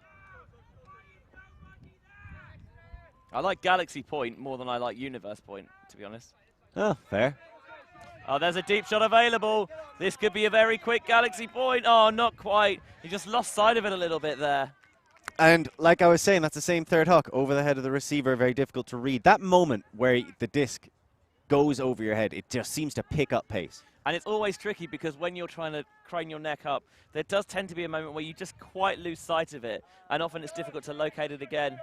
I like galaxy point more than I like universe point, to be honest. Oh, fair. Oh, there's a deep shot available. This could be a very quick galaxy point. Oh, not quite. He just lost sight of it a little bit there. And like I was saying, that's the same third huck over the head of the receiver. Very difficult to read. That moment where the disc goes over your head, it just seems to pick up pace. And it's always tricky because when you're trying to crane your neck up, there does tend to be a moment where you just quite lose sight of it. And often it's difficult to locate it again.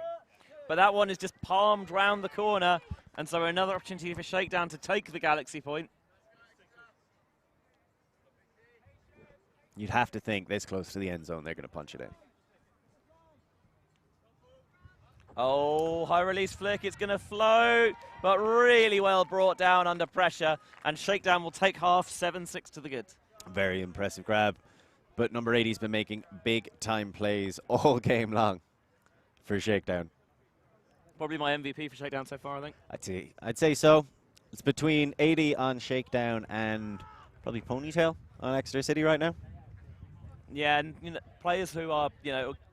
But that one is just palmed round the corner. And so another opportunity for Shakedown to take the galaxy point. You'd have to think this close to the end zone, they're going to punch it in. Oh, high release flick, it's going to float, but really well brought down under pressure, and Shakedown will take half, 7-6 to the good. Very impressive grab, but number 80's been making big-time plays all game long for Shakedown. Probably my MVP for Shakedown so far, I think. I'd say so. It's between 80 on Shakedown and probably Ponytail on Exeter City right now. Yeah, and players who are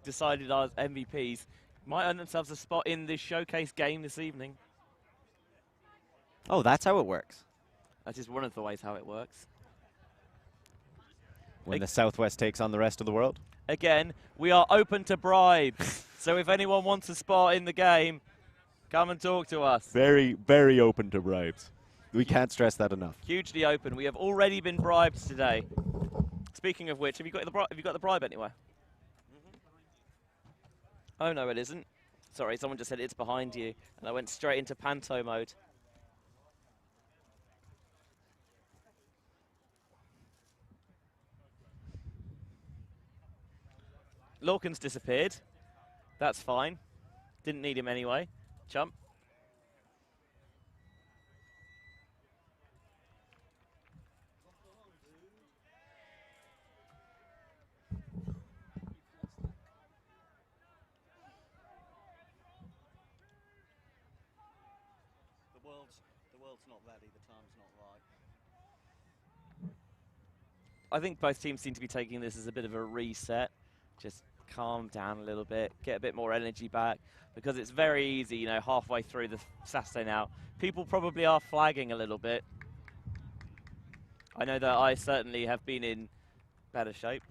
decided as MVPs might earn themselves a spot in this showcase game this evening. Oh, that's how it works. That is one of the ways how it works. When the Southwest takes on the rest of the world. Again, we are open to bribes. So if anyone wants a spot in the game, come and talk to us. Very, very open to bribes. We can't stress that enough. Hugely open. We have already been bribed today. Speaking of which, have you got the bribe anywhere? Oh, no, it isn't. Sorry, someone just said it's behind you, and I went straight into panto mode. Lorcan's disappeared. That's fine. Didn't need him anyway. Jump. The world's not ready, the time's not right. I think both teams seem to be taking this as a bit of a reset. Just calm down a little bit, get a bit more energy back, because it's very easy, halfway through the Saturday now. People probably are flagging a little bit. I know that I certainly have been in better shape.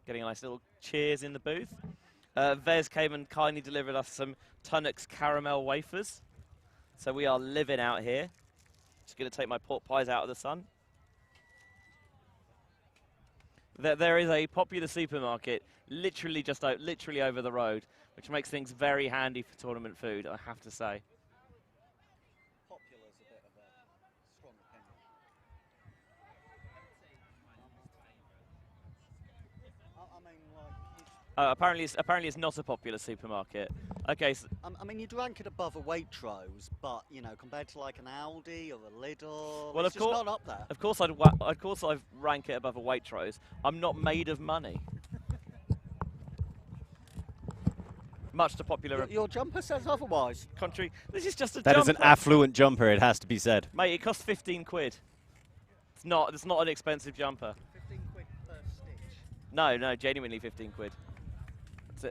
Getting a nice little cheers in the booth. Vez came and kindly delivered us some Tunnocks caramel wafers. So we are living out here. Just going to take my pork pies out of the sun. There is a popular supermarket literally literally over the road, which makes things very handy for tournament food, I have to say. Popular's a bit of a strong opinion. Apparently it's not a popular supermarket. Okay. So I mean, you'd rank it above a Waitrose, but compared to like an Aldi or a Lidl, well, it's just not up there. Of course, I'd rank it above a Waitrose. I'm not made of money. Much to popular. Your jumper says otherwise. Country. This is just a That jumper. is an affluent jumper, it has to be said. Mate, it costs 15 quid. It's not an expensive jumper. 15 quid per stitch. No, genuinely 15 quid.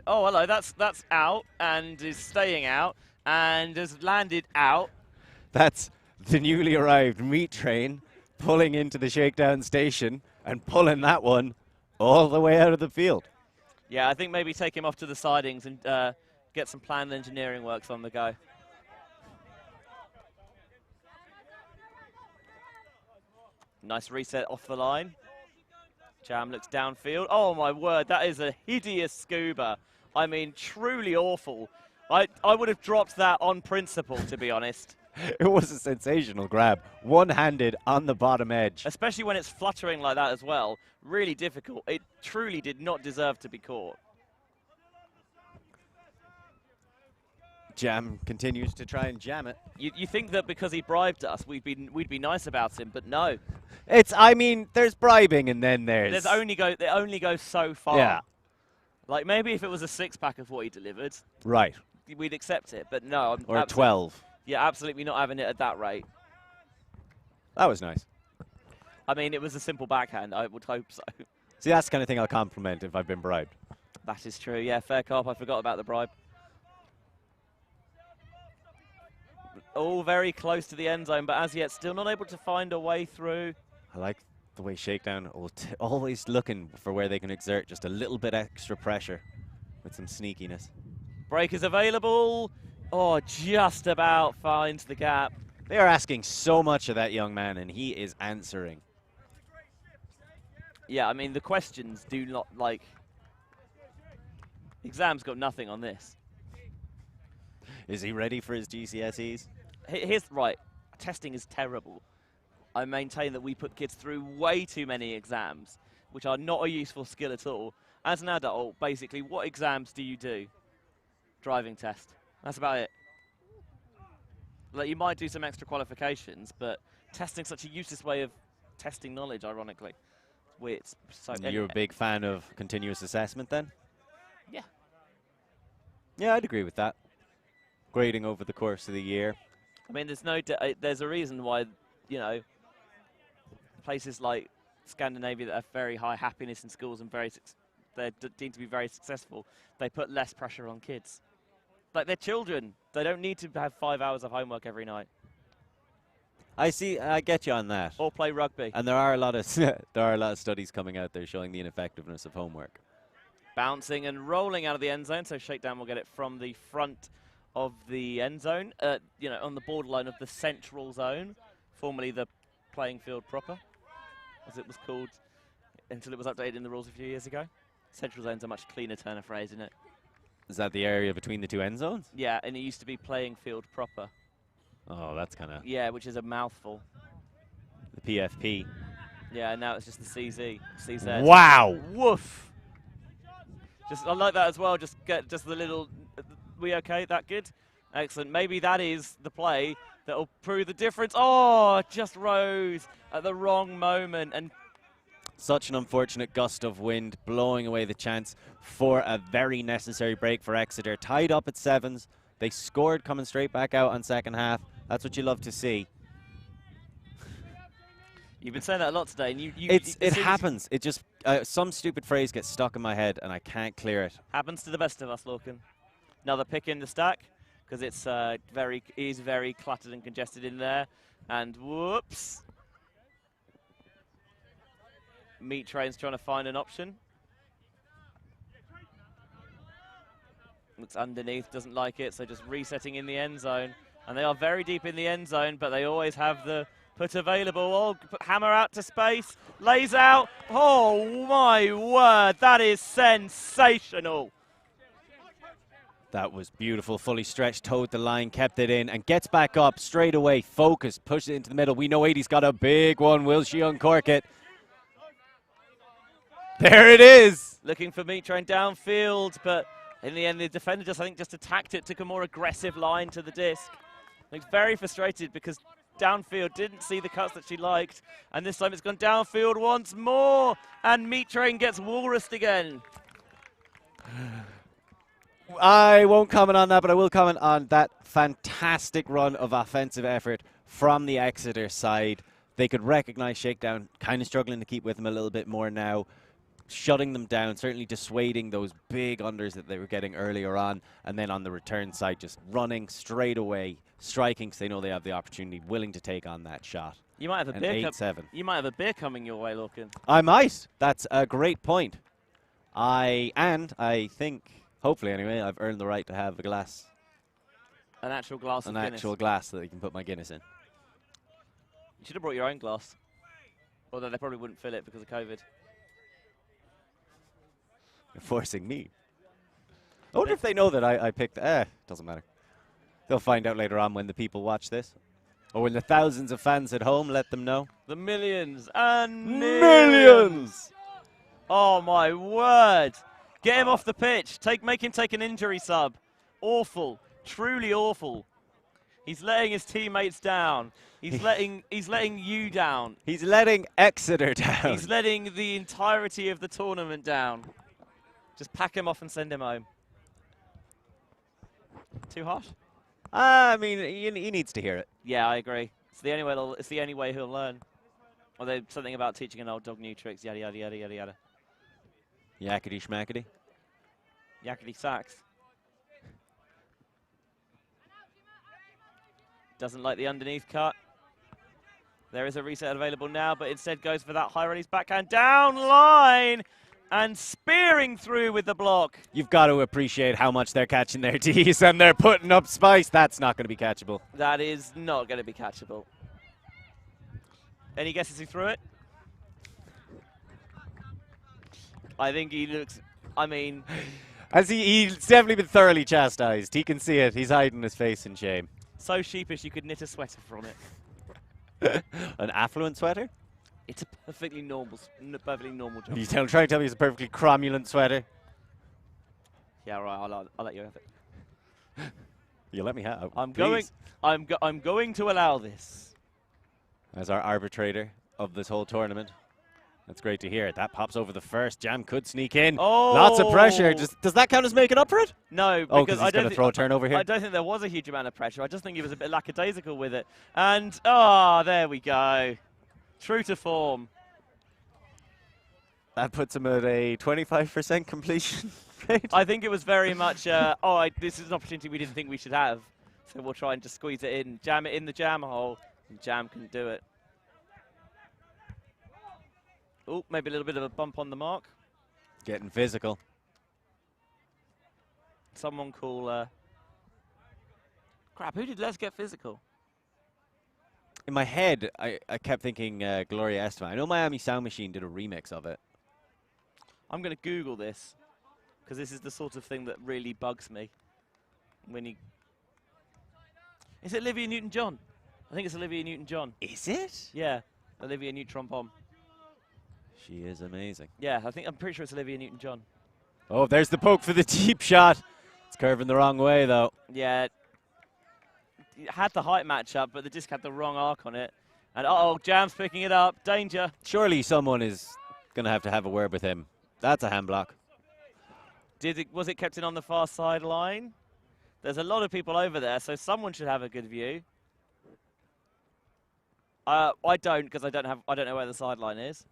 Oh, hello, that's out and is staying out and has landed out. That's the newly arrived meat train pulling into the Shakedown station and pulling that one all the way out of the field. Yeah, I think maybe take him off to the sidings and get some planned engineering works on the go. Nice reset off the line. Jam looks downfield. Oh, my word, that is a hideous scuba. I mean, truly awful. I would have dropped that on principle, to be honest. It was a sensational grab. One-handed on the bottom edge. Especially when it's fluttering like that as well. Really difficult. It truly did not deserve to be caught. Jam continues to try and jam it. You think that because he bribed us, we'd be nice about him, but no. I mean, there's bribing and then there's... They only go so far. Yeah. Like, maybe if it was a 6-pack of what he delivered, right. we'd accept it, but no. Or a 12. Yeah, absolutely not having it at that rate. That was nice. I mean, it was a simple backhand. I would hope so. See, that's the kind of thing I'll compliment if I've been bribed. That is true. Yeah, fair cop. I forgot about the bribe. All very close to the end zone, but as yet still not able to find a way through. I like the way Shakedown always looking for where they can exert just a little bit extra pressure with some sneakiness. Break is available. Oh, just about finds the gap. They are asking so much of that young man, and he is answering. Yeah, I mean, the questions do not, like... Exam's got nothing on this. Is he ready for his GCSEs? Here's, right, testing is terrible. I maintain that we put kids through way too many exams, which are not a useful skill at all. As an adult, basically, what exams do you do? Driving test. That's about it. Like, you might do some extra qualifications, but testing's such a useless way of testing knowledge, ironically. It's weird. So You're a big fan of continuous assessment, then? Yeah. Yeah, I'd agree with that. Grading over the course of the year. I mean, there's a reason why, you know, places like Scandinavia that have very high happiness in schools and they're deemed to be very successful, they put less pressure on kids. Like, they're children. They don't need to have 5 hours of homework every night. I see. I get you on that. Or play rugby. And there are a lot of studies coming out there showing the ineffectiveness of homework. Bouncing and rolling out of the end zone, so Shakedown will get it from the front of the end zone, you know, on the borderline of the central zone, formerly the playing field proper, as it was called until it was updated in the rules a few years ago. Central zone's a much cleaner turn of phrase, isn't it? Is that the area between the two end zones? Yeah, and it used to be playing field proper. Oh, that's kind of... Yeah, which is a mouthful. The PFP. Yeah, and now it's just the CZ. Wow! Woof! I like that as well, just get the little... We okay? That good? Excellent. Maybe that is the play that will prove the difference. Oh, just rose at the wrong moment. And such an unfortunate gust of wind blowing away the chance for a very necessary break for Exeter. Tied up at sevens. They scored coming straight back out on second half. That's what you love to see. You've been saying that a lot today. And it happens. It just, some stupid phrase gets stuck in my head and I can't clear it. Happens to the best of us, Lorcan. Another pick in the stack because it's very cluttered and congested in there. And whoops. Meat Train's trying to find an option. Looks underneath, doesn't like it, so just resetting in the end zone. And they are very deep in the end zone, but they always have the put available. Oh, hammer out to space, lays out. Oh my word, that is sensational. That was beautiful, fully stretched, towed the line, kept it in, and gets back up straight away, focused, pushes it into the middle. We know 80's got a big one. Will she uncork it? There it is! Looking for Meat Train downfield, but in the end, the defender I think just attacked it, took a more aggressive line to the disc. Looks very frustrated because downfield didn't see the cuts that she liked, and this time it's gone downfield once more, and Meat Train gets walrused again. I won't comment on that, but I will comment on that fantastic run of offensive effort from the Exeter side. They could recognize Shakedown, kind of struggling to keep with them a little bit more now, shutting them down, certainly dissuading those big unders that they were getting earlier on, and then on the return side, just running straight away, striking because they know they have the opportunity, willing to take on that shot. You might have a beer. 8-7. You might have a beer coming your way, Lorcan. I might. That's a great point. I think, hopefully anyway, I've earned the right to have a glass. An actual glass of Guinness. An actual glass that you can put my Guinness in. You should have brought your own glass. Although they probably wouldn't fill it because of COVID. You're forcing me. I wonder if they know that I picked... doesn't matter. They'll find out later on when the people watch this. Or when the thousands of fans at home let them know. The millions and millions! Oh, my word. Get him off the pitch. Make him take an injury sub. Awful. Truly awful. He's letting his teammates down. He's letting you down. He's letting Exeter down. He's letting the entirety of the tournament down. Just pack him off and send him home. Too harsh? I mean, he needs to hear it. Yeah, I agree. It's the only way. It's the only way he'll learn. Although something about teaching an old dog new tricks, yada yada yada yada yada. Yakety schmackety. Yakety sax. Doesn't like the underneath cut. There is a reset available now, but instead goes for that high release backhand down line and spearing through with the block. You've got to appreciate how much they're catching their Ds and they're putting up spice. That's not going to be catchable. That is not going to be catchable. Any guesses who threw it? I think he looks, I mean... As he's definitely been thoroughly chastised. He can see it. He's hiding his face in shame. So sheepish you could knit a sweater from it. An affluent sweater? It's a perfectly normal job. You trying to tell me it's a perfectly cromulent sweater? Yeah, right. I'll let you have it. You let me have. I'm please. going to allow this. As our arbitrator of this whole tournament. That's great to hear. That pops over the first. Jam could sneak in. Oh! Lots of pressure. Does that count as making up for it? No, Oh, because he's going to throw a turnover here. I don't think there was a huge amount of pressure. I just think he was a bit lackadaisical with it. And, there we go. True to form. That puts him at a 25% completion rate. I think it was very much, this is an opportunity we didn't think we should have. So we'll try and just squeeze it in, jam it in the jam hole, and Jam can do it. Oh, maybe a little bit of a bump on the mark. Getting physical. Someone call... Crap, who did Let's Get Physical? In my head, I kept thinking Gloria Estefan. I know Miami Sound Machine did a remix of it. I'm going to Google this, because this is the sort of thing that really bugs me. When you... Is it Olivia Newton-John? I think it's Olivia Newton-John. Is it? Yeah, Olivia Newton-John. She is amazing. Yeah, I'm pretty sure it's Olivia Newton-John. Oh, there's the poke for the deep shot. It's curving the wrong way, though. Yeah. It had the height match up, but the disc had the wrong arc on it. And Jam's picking it up. Danger. Surely someone is going to have a word with him. That's a hand block. Was it kept in on the far sideline? There's a lot of people over there, so someone should have a good view. I don't, because I don't know where the sideline is.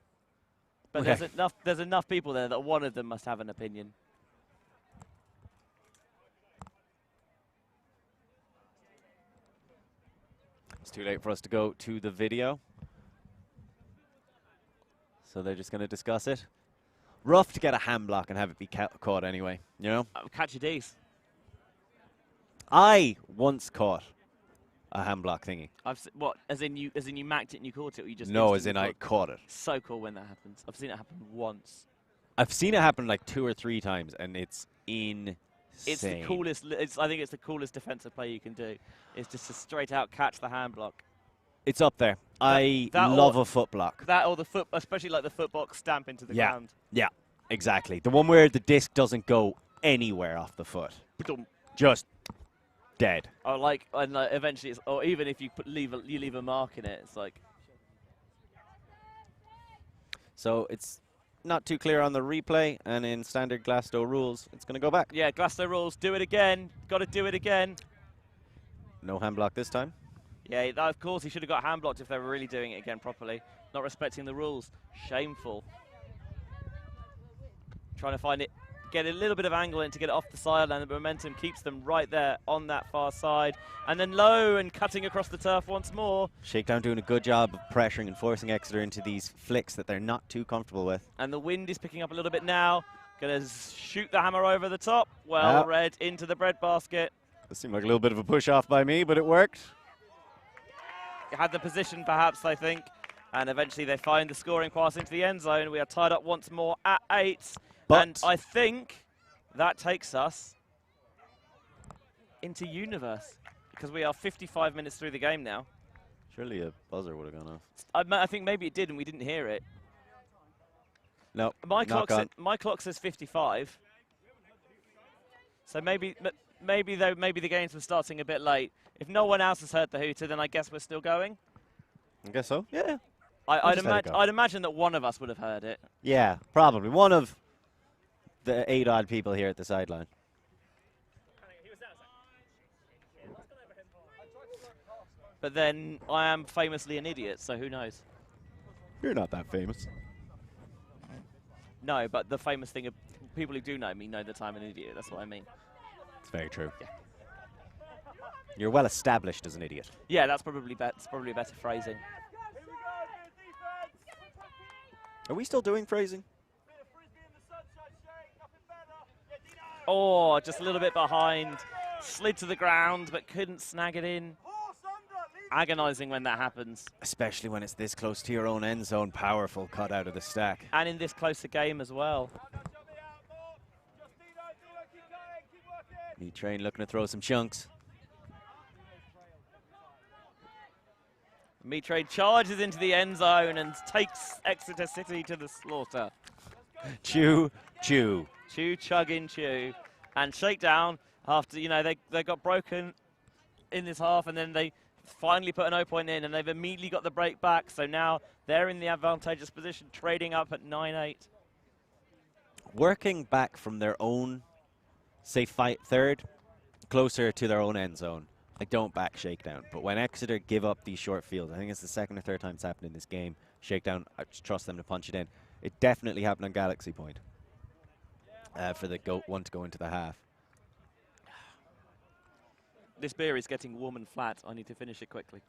But Okay. there's enough people there that one of them must have an opinion. It's too late for us to go to the video. So they're just going to discuss it. Rough to get a hand block and have it be caught anyway, you know? Catch your D's. I once caught a hand block thingy. What? As in you macked it and you caught it, or you just? No, as in instantly I caught it. So cool when that happens. I've seen it happen once. I've seen it happen like 2 or 3 times, and it's insane. It's the coolest. I think it's the coolest defensive play you can do. It's just to straight out catch the hand block. It's up there. I love a foot block. That or the foot, especially like the foot box stamp into the ground. Yeah, exactly. The one where the disc doesn't go anywhere off the foot. Just dead. Or and eventually, or even if you leave a mark in it, it's like. So it's not too clear on the replay, and in standard Glasgow rules, it's going to go back. Yeah, Glasgow rules. Do it again. Got to do it again. No hand block this time. Yeah, of course he should have got hand blocked if they were really doing it again properly. Not respecting the rules. Shameful. Trying to find it, get a little bit of angle in to get it off the sideline. The momentum keeps them right there on that far side. And then low and cutting across the turf once more. Shakedown doing a good job of pressuring and forcing Exeter into these flicks that they're not too comfortable with. And the wind is picking up a little bit now. Going to shoot the hammer over the top. Well read into the breadbasket. It seemed like a little bit of a push off by me, but it worked. Had the position perhaps, I think. And eventually they find the scoring pass into the end zone. We are tied up once more at 8. But and I think that takes us into Universe, because we are 55 minutes through the game now. Surely a buzzer would have gone off. I think maybe it did and we didn't hear it. No, my clock says 55. So maybe the games were starting a bit late. If no one else has heard the hooter, then I guess we're still going. I guess so. Yeah. I'd imagine that one of us would have heard it. Yeah, probably one of the 8 odd people here at the sideline. but then I am famously an idiot, so who knows? You're not that famous. No, but the famous thing of people who do know me know that I'm an idiot. That's what I mean. It's very true. Yeah. You're well established as an idiot. Yeah, that's probably better phrasing. Are we still doing phrasing? Oh, just a little bit behind. Slid to the ground, but couldn't snag it in. Agonizing when that happens. Especially when it's this close to your own end zone. Powerful cut out of the stack. And in this close a game as well. Meat Train looking to throw some chunks. Meat Train charges into the end zone and takes Exeter City to the slaughter. Chew, chew. Chew, chugging, chew. And Shakedown, after, you know, they got broken in this half, and then they finally put an 0 point in, and they've immediately got the break back. So now they're in the advantageous position, trading up at 9-8. Working back from their own, say, third, closer to their own end zone. I don't back Shakedown, but when Exeter give up these short fields, I think it's the second or third time it's happened in this game. Shakedown, I just trust them to punch it in. It definitely happened on Galaxy Point for the one to go into the half. This beer is getting warm and flat. I need to finish it quickly.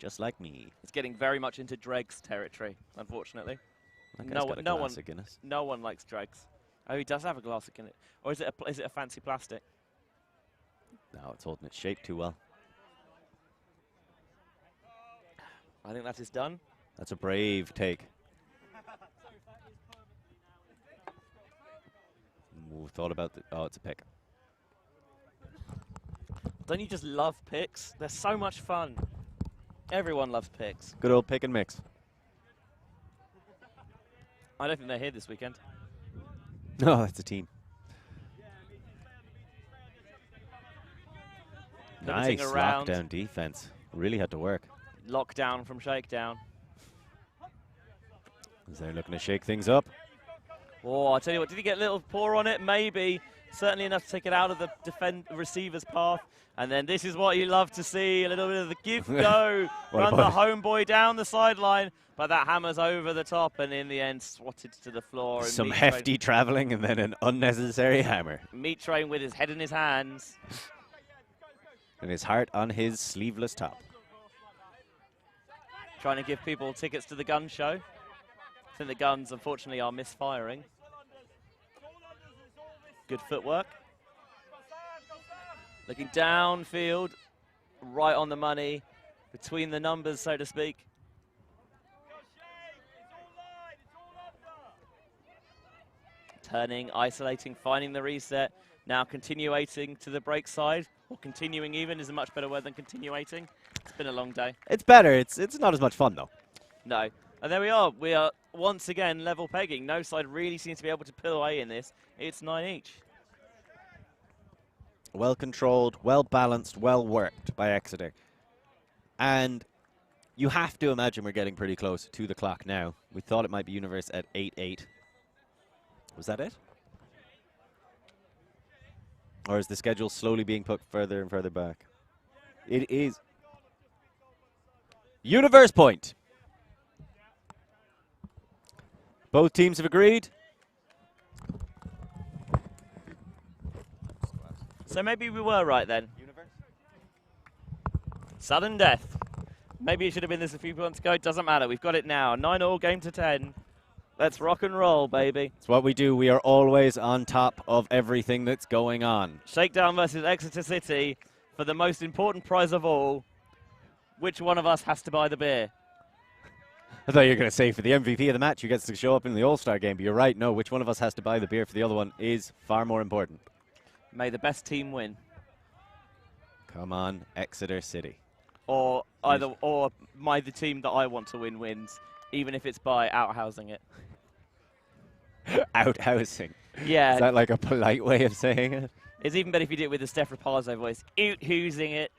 Just like me. It's getting very much into dregs territory, unfortunately. That guy's got a glass of Guinness. No one likes dregs. Oh, he does have a glass of Guinness. Or is it a fancy plastic? No, it's holding its shape too well. I think that is done. That's a brave take. Ooh, thought about the... Oh, it's a pick. Don't you just love picks? They're so much fun. Everyone loves picks. Good old pick and mix. I don't think they're here this weekend. No, that's a team. Pivoting Nice around. lockdown defense. Really had to work. Lockdown from Shakedown. As they're looking to shake things up. Oh, I tell you what, did he get a little paw on it? Maybe. Certainly enough to take it out of the receiver's path. And then this is what you love to see, a little bit of the give go. Run the homeboy down the sideline, but that hammers over the top and in the end swatted to the floor. And Some hefty traveling and then an unnecessary hammer. Meat Train with his head in his hands. And his heart on his sleeveless top. Trying to give people tickets to the gun show. I think the guns, unfortunately, are misfiring. Good footwork. Looking downfield, right on the money, between the numbers, so to speak. Turning, isolating, finding the reset. Now continuating to the break side, or continuing even is a much better word than continuating. It's been a long day. It's better. It's not as much fun, though. No. And there we are. We are once again level pegging. No side really seems to be able to pull away in this. It's 9 each. Well controlled, well balanced, well worked by Exeter. And you have to imagine we're getting pretty close to the clock now. We thought it might be Universe at 8-8. Was that it? Or is the schedule slowly being put further and further back? It is. Universe point. Both teams have agreed. So maybe we were right then. Sudden death. Maybe it should have been this a few months ago. It doesn't matter. We've got it now. 9-all, game to 10. Let's rock and roll, baby. It's what we do. We are always on top of everything that's going on. Shakedown versus Exeter City for the most important prize of all. Which one of us has to buy the beer? I thought you were going to say for the MVP of the match who gets to show up in the All-Star game, but you're right. No, which one of us has to buy the beer for the other one is far more important. May the best team win. Come on, Exeter City. Or the team that I want to win wins, even if it's by outhousing it. Outhousing. Yeah. Is that like a polite way of saying it? It's even better if you do it with the Steph Rapazzo voice. Out-hoosing it.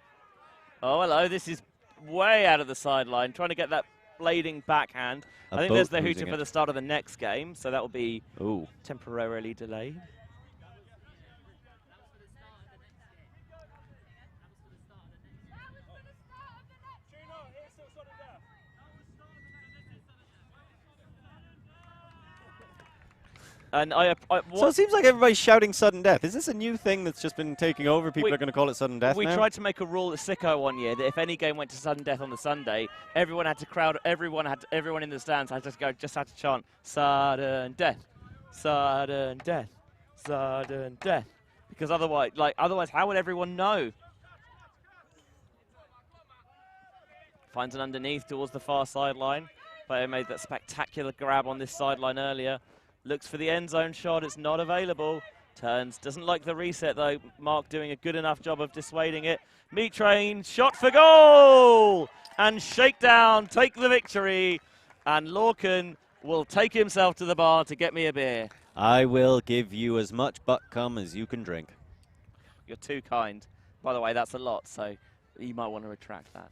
Oh, hello. This is way out of the sideline, trying to get that blading backhand. I think there's the hooter for the start of the next game, so that will be temporarily delayed. And So it seems like everybody's shouting sudden death. Is this a new thing that's just been taking over? People are going to call it sudden death we now? tried to make a rule at Sicko one year that if any game went to sudden death on the Sunday, everyone in the stands had to chant sudden death, sudden death, sudden death, because otherwise, how would everyone know? Finds an underneath towards the far sideline. Player made that spectacular grab on this sideline earlier. Looks for the end zone shot. It's not available. Turns. Doesn't like the reset, though. Mark doing a good enough job of dissuading it. Meat Train. Shot for goal! And Shakedown take the victory. And Lorcan will take himself to the bar to get me a beer. I will give you as much butt cum as you can drink. You're too kind. By the way, that's a lot, so you might want to retract that.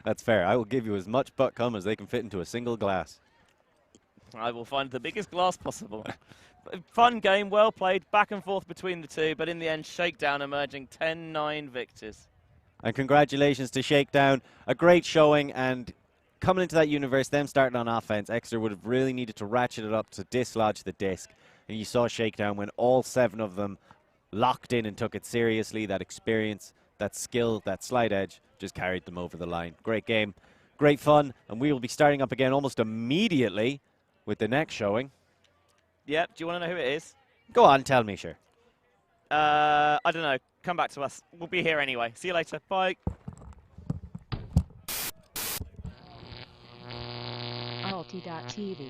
That's fair. I will give you as much butt cum as they can fit into a single glass. I will find the biggest glass possible. Fun game, well played, back and forth between the two, but in the end, Shakedown emerging 10-9 victors. And congratulations to Shakedown. A great showing, and coming into that universe, them starting on offense, Exeter would have really needed to ratchet it up to dislodge the disc. And you saw Shakedown when all 7 of them locked in and took it seriously. That experience, that skill, that slight edge just carried them over the line. Great game, great fun, and we will be starting up again almost immediately with the next showing. Yep, do you want to know who it is? Go on, tell me, sure. I don't know. Come back to us. We'll be here anyway. See you later. Bye. Alti.tv